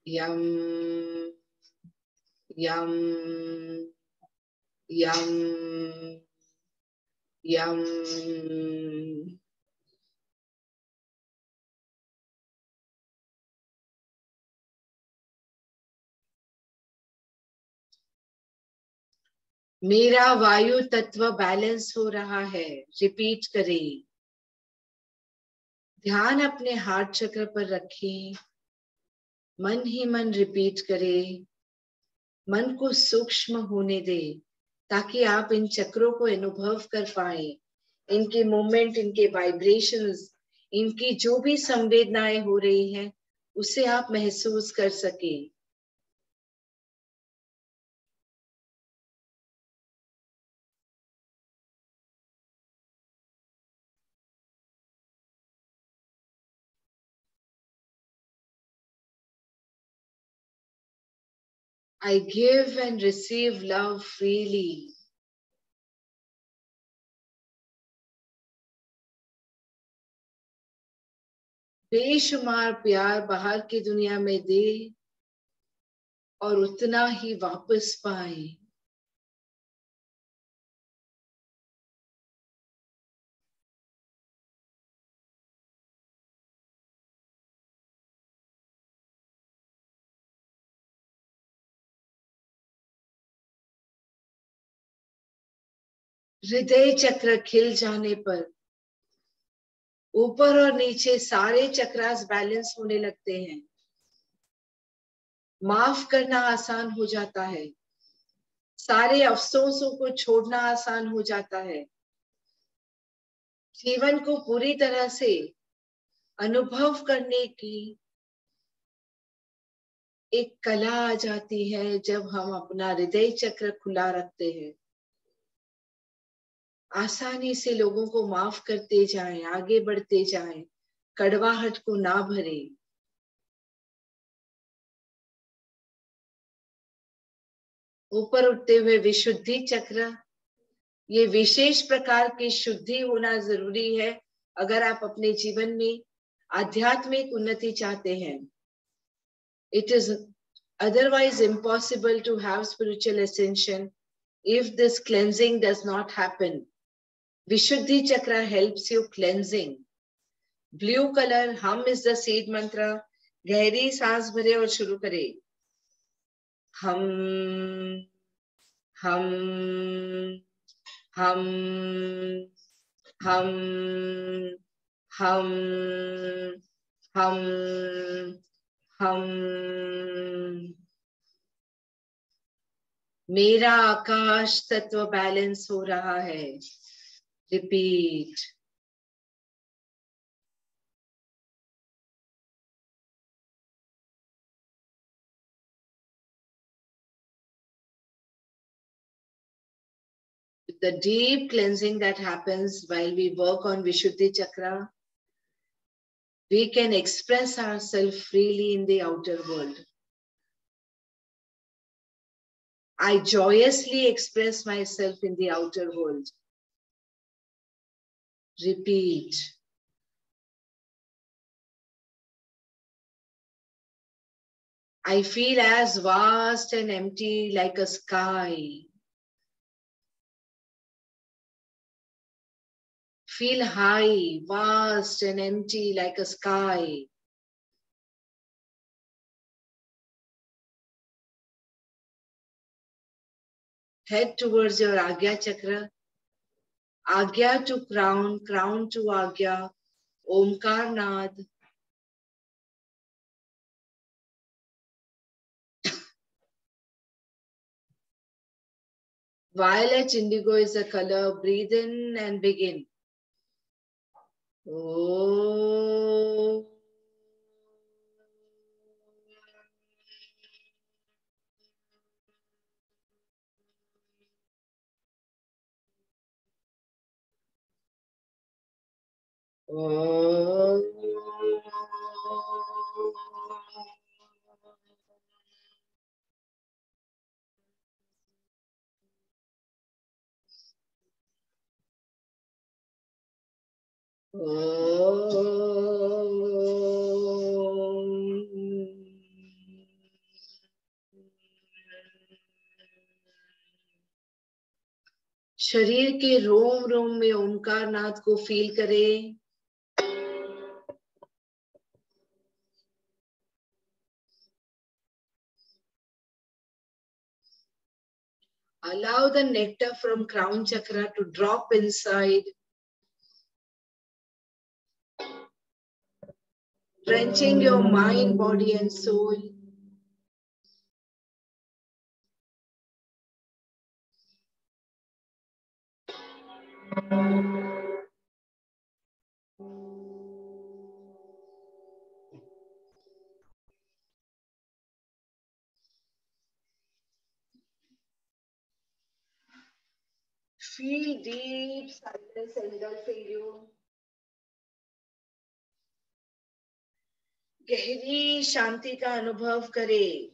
yum, yum, yum, yum. मेरा वायु तत्व बैलेंस हो रहा है। रिपीट करें। ध्यान अपने हार्ट चक्र पर रखें। मन ही मन रिपीट करें। मन को सूक्ष्म होने दें ताकि आप इन चक्रों को अनुभव कर पाए। इनकी मूवमेंट, इनके वाइब्रेशंस, इनकी जो भी संवेदनाएं हो रही हैं उसे आप महसूस कर सकें। I give and receive love freely. बेशुमार प्यार बाहर की दुनिया में दे और उतना ही वापस पाए। हृदय चक्र खिल जाने पर ऊपर और नीचे सारे चक्रास बैलेंस होने लगते हैं। माफ करना आसान हो जाता है। सारे अफसोसों को छोड़ना आसान हो जाता है। जीवन को पूरी तरह से अनुभव करने की एक कला आ जाती है जब हम अपना हृदय चक्र खुला रखते हैं, आसानी से लोगों को माफ करते जाएं, आगे बढ़ते जाएं, कड़वाहट को ना भरे। ऊपर उठते हुए विशुद्धि चक्र, ये विशेष प्रकार की शुद्धि होना जरूरी है अगर आप अपने जीवन में आध्यात्मिक उन्नति चाहते हैं। It is otherwise impossible to have spiritual ascension if this cleansing does not happen. Vishuddhi chakra helps you cleansing. Blue color, hum is the seed mantra. गहरी सांस भरे और शुरू करें. हम हम हम हम हम हम हम मेरा आकाश तत्व बैलेंस हो रहा है. Repeat. The deep cleansing that happens while we work on Vishuddhi Chakra, we can express ourselves freely in the outer world. I joyously express myself in the outer world. Repeat. I feel as vast and empty like a sky. Feel high, vast and empty like a sky. Head towards your Agya Chakra. Agya to crown, crown to Agya. Omkar Nad. Violet indigo is a color. Breathe in and begin. Oh. Oh. शरीर के रोम रोम में ओंकार नाद को feel करें. Allow the nectar from crown chakra to drop inside, drenching your mind, body and soul. Feel deep silence engulfing you. गहरी शांति का अनुभव करें.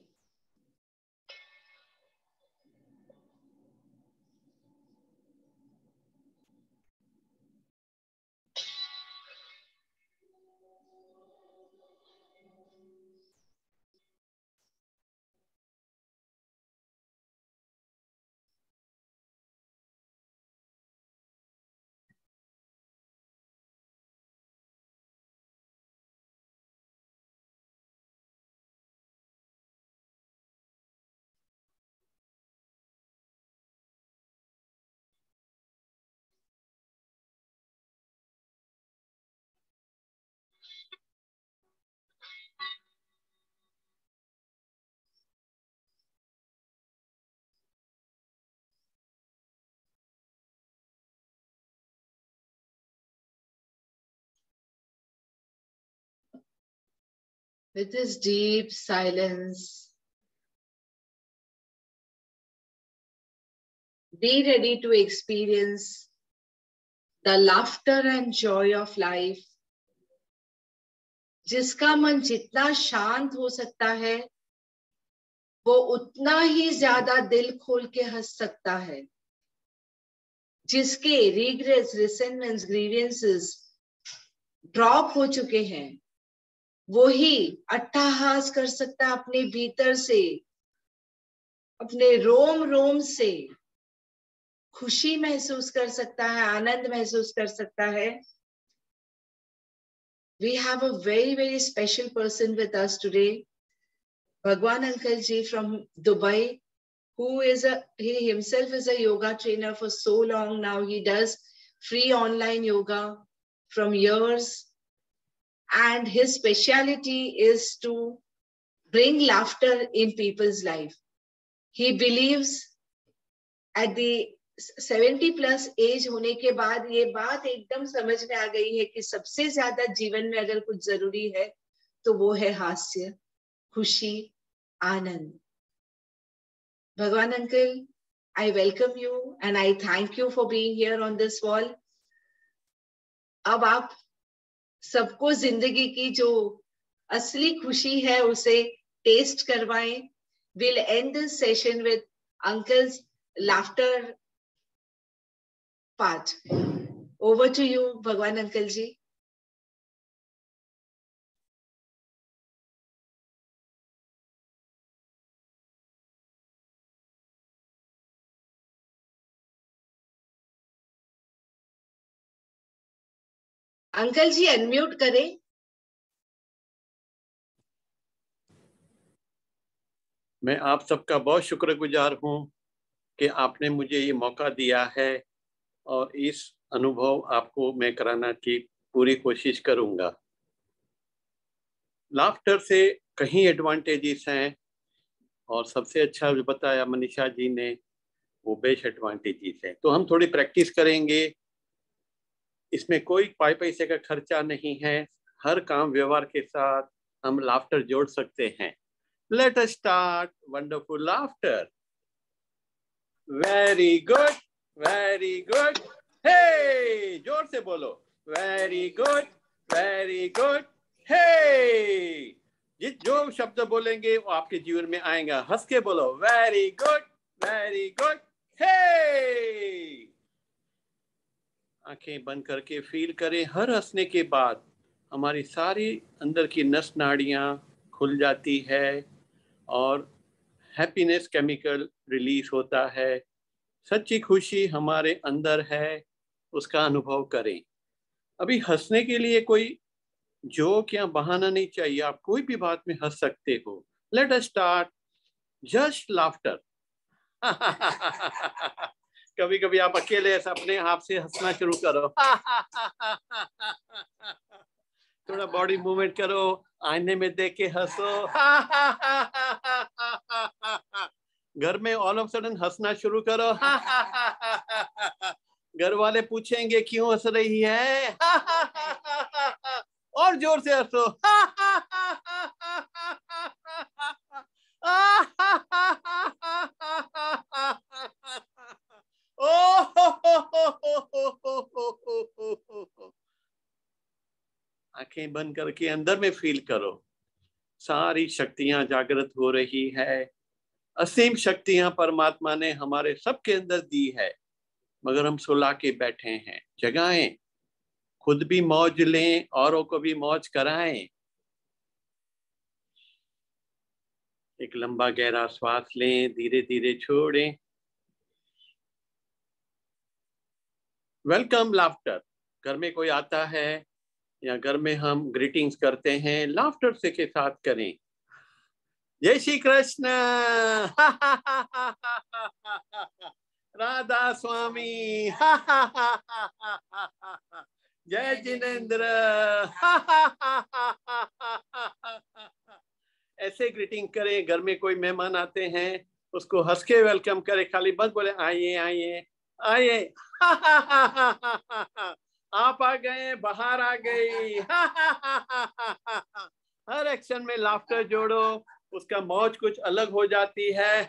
With this deep silence, Be ready to experience the laughter and joy of life. जिसका मन जितना शांत हो सकता है वो उतना ही ज्यादा दिल खोल के हंस सकता है. जिसके regrets, resentments, grievances ड्रॉप हो चुके हैं वो ही अट्टहास कर सकता है अपने भीतर से, अपने रोम रोम से खुशी महसूस कर सकता है, आनंद महसूस कर सकता है. We have a very, very special person with us today, Bhagwan Uncle Ji from Dubai, who he himself is a yoga trainer for so long now. He does free online yoga from years. And his speciality is to bring laughter in people's life. He believes at the 70 plus age होने के बाद ये बात एकदम समझ में आ गई है कि सबसे ज्यादा जीवन में अगर कुछ जरूरी है तो वो है हास्य, खुशी, आनंद. भगवान uncle, I welcome you and I thank you for being here on this wall. अब आप सबको जिंदगी की जो असली खुशी है उसे टेस्ट करवाएं. We'll end this session with Uncle's laughter part. Over to you, Bhagwan Uncle Ji. Uncle ji unmute करें. मैं आप सबका बहुत शुक्रगुजार हूं कि आपने मुझे ये मौका दिया है और इस अनुभव आपको मैं कराना की पूरी कोशिश करूंगा. लाफ्टर से कहीं एडवांटेजेस हैं और सबसे अच्छा जो बताया मनीषा जी ने वो बेस्ट एडवांटेजेस है. तो हम थोड़ी प्रैक्टिस करेंगे. इसमें कोई पैसे का खर्चा नहीं है. हर काम व्यवहार के साथ हम लाफ्टर जोड़ सकते हैं. Let us start. Wonderful laughter. Very good. Very good. Hey! जोर से बोलो. Very good. Very good. Hey! जो शब्द बोलेंगे वो आपके जीवन में आएगा. हंस के बोलो. Very good. Very good. Hey! आंखें बंद करके फील करें. हर हंसने के बाद हमारी सारी अंदर की नस नाड़ियां खुल जाती है और हैप्पीनेस केमिकल रिलीज होता है. सच्ची खुशी हमारे अंदर है, उसका अनुभव करें. अभी हंसने के लिए कोई जोक या बहाना नहीं चाहिए. आप कोई भी बात में हंस सकते हो. Let us start. Just laughter. कभी कभी आप अकेले अपने आप से हंसना शुरू करो. थोड़ा बॉडी मूवमेंट करो. आईने में देख के हंसो. घर में ऑल ऑफ सडन हंसना शुरू करो. घर वाले पूछेंगे क्यों हंस रही है. और जोर से हंसो. आंखें बंद करके अंदर में फील करो. सारी शक्तियां जागृत हो रही है. असीम शक्तियां परमात्मा ने हमारे सबके अंदर दी है मगर हम सुला के बैठे हैं. जगाएं. खुद भी मौज लें, औरों को भी मौज कराएं. एक लंबा गहरा श्वास लें, धीरे धीरे छोड़ें. Welcome laughter. घर में कोई आता है या घर में हम ग्रीटिंग्स करते हैं, लाफ्टर से के साथ करें. जय श्री कृष्ण. राधा स्वामी. जय जिनेंद्र. ऐसे ग्रीटिंग करें. घर में कोई मेहमान आते हैं उसको हंस के वेलकम करें. खाली बस बोले आइए आइए आइए. आप आ गए, बाहर आ गई. हर एक्शन में लाफ्टर जोड़ो, उसका मौज कुछ अलग हो जाती है.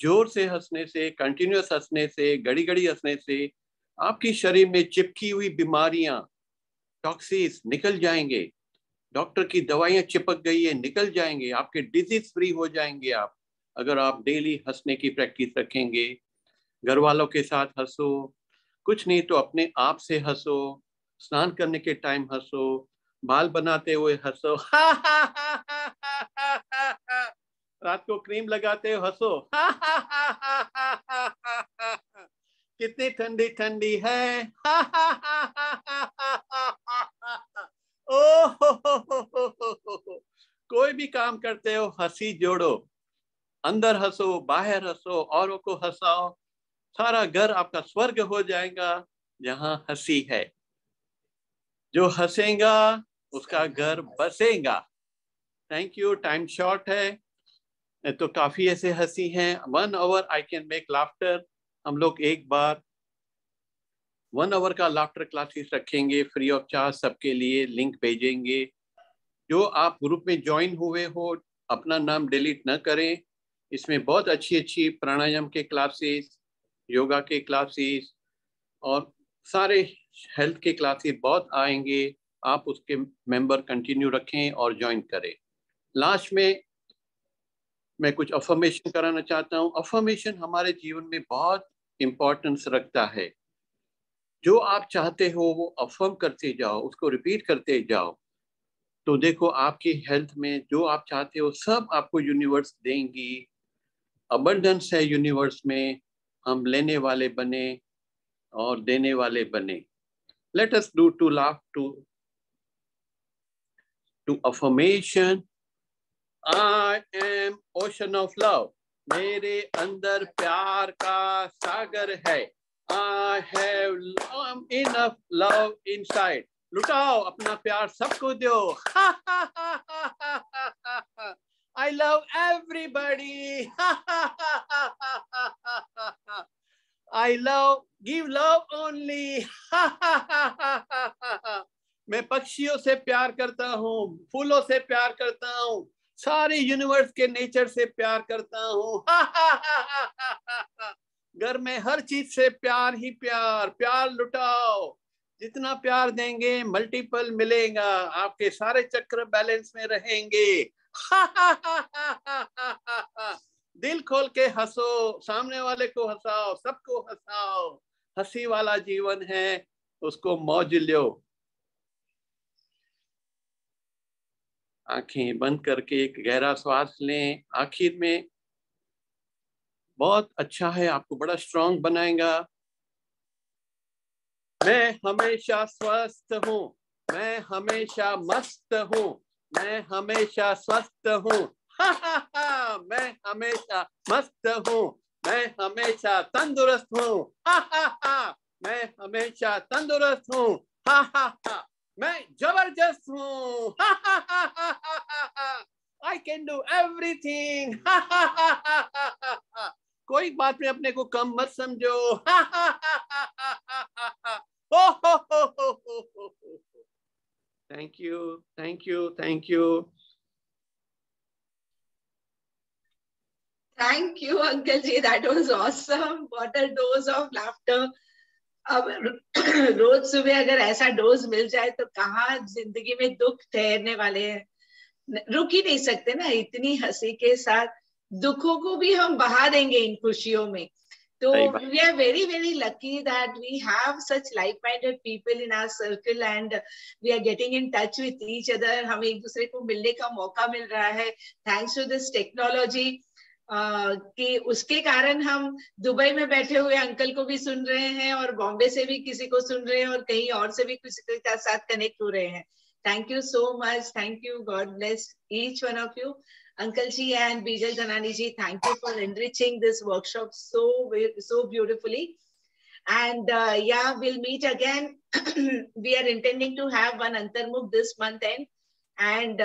जोर से हंसने से, कंटिन्यूअस हंसने से, घड़ी घड़ी हंसने से आपकी शरीर में चिपकी हुई बीमारियां, टॉक्सिस निकल जाएंगे। डॉक्टर की दवाइयां चिपक गई है, निकल जाएंगे, आपके डिजीज फ्री हो जाएंगे आप, अगर आप डेली हंसने की प्रैक्टिस रखेंगे। घर वालों के साथ हंसो, कुछ नहीं तो अपने आप से हंसो, स्नान करने के टाइम हंसो, बाल बनाते हुए हंसो, रात को क्रीम लगाते हुए हंसो, कितनी ठंडी ठंडी है, कोई भी काम करते हो हंसी जोड़ो, अंदर हंसो, बाहर हंसो, औरों को हंसाओ, सारा घर आपका स्वर्ग हो जाएगा जहां हंसी है। जो हंसेगा उसका घर बसेगा। थैंक यू, टाइम शॉर्ट है तो काफी ऐसे हंसी हैं। 1 hour I can make laughter. हम लोग एक बार 1 आवर का लाफ्टर क्लासेस रखेंगे फ्री ऑफ चार्ज सबके लिए, लिंक भेजेंगे। जो आप ग्रुप में ज्वाइन हुए हो अपना नाम डिलीट न करें, इसमें बहुत अच्छी अच्छी प्राणायाम के क्लासेस, योगा के क्लासेस और सारे हेल्थ के क्लासेस बहुत आएंगे। आप उसके मेंबर कंटिन्यू रखें और ज्वाइन करें। लास्ट में मैं कुछ अफर्मेशन कराना चाहता हूँ। अफर्मेशन हमारे जीवन में बहुत इंपॉर्टेंस रखता है। जो आप चाहते हो वो अफर्म करते जाओ, उसको रिपीट करते जाओ, तो देखो आपकी हेल्थ में जो आप चाहते हो सब आपको यूनिवर्स देंगी। अबंडेंस है यूनिवर्स में, हम लेने वाले बने और देने वाले बने। Let us do to laugh to affirmation. I am ocean of love. मेरे अंदर प्यार का सागर है। I have enough love inside. लुटाओ अपना प्यार सबको दो। I love everybody. I love, give love only. मैं पक्षियों से प्यार करता हूँ, फूलों से प्यार करता हूँ, सारे यूनिवर्स के नेचर से प्यार करता हूँ। घर में हर चीज से प्यार ही प्यार, प्यार लुटाओ। जितना प्यार देंगे मल्टीपल मिलेगा, आपके सारे चक्र बैलेंस में रहेंगे। दिल खोल के हंसो, सामने वाले को हंसाओ, सबको हंसाओ। हंसी वाला जीवन है, उसको मौज लो। आंखें बंद करके एक गहरा श्वास लें। आखिर में बहुत अच्छा है, आपको बड़ा स्ट्रांग बनाएगा। मैं हमेशा स्वस्थ हूँ, मैं हमेशा मस्त हूँ, मैं हमेशा स्वस्थ हूँ। मैं हमेशा मस्त हूँ, मैं हमेशा तंदुरुस्त हूँ। मैं हमेशा तंदुरुस्त हूँ। मैं जबरदस्त हूँ। I can do everything. कोई बात में अपने को कम मत समझो। Thank you, thank you, thank you. Thank you, Uncle Ji. That was awesome. What a dose of laughter. अब रोज सुबह अगर ऐसा डोज मिल जाए तो कहाँ जिंदगी में दुख ठहरने वाले हैं। रुक ही नहीं सकते ना, इतनी हंसी के साथ दुखों को भी हम बहा देंगे इन खुशियों में। तो we are very very lucky that we have such like-minded people in our circle and we are getting in touch with each other. हमें एक दूसरे को मिलने का मौका मिल रहा है thanks to this technology. कि उसके कारण हम दुबई में बैठे हुए अंकल को भी सुन रहे हैं और बॉम्बे से भी किसी को सुन रहे हैं और कहीं और से भी किसी के साथ कनेक्ट हो रहे हैं। Thank you so much, thank you, God bless each one of you. Uncle Ji and Bijal Dhanani Ji, thank you for enriching this workshop so beautifully. And yeah, we'll meet again. We are intending to have one Antarmukh this month end. And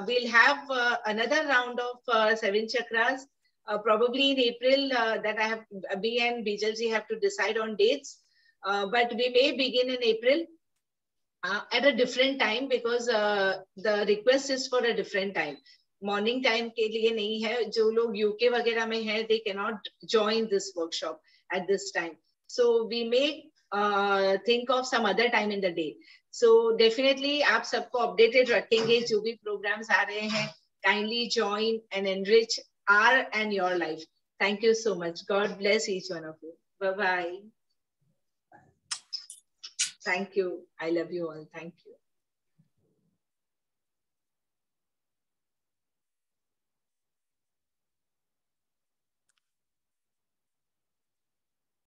we'll have another round of 7 chakras, probably in April, that I have, B and Bijal Ji have to decide on dates. But we may begin in April at a different time because the request is for a different time. Morning time के लिए नहीं है. जो लोग UK वगैरह में है, they cannot join this workshop at this time. So we may think of some other time in the day. So definitely आप सबको updated रखेंगे जो भी programs आ रहे हैं. Kindly join and enrich our and your life. Thank you so much. God bless each one of you. Bye-bye. Thank you. I love you all. Thank you.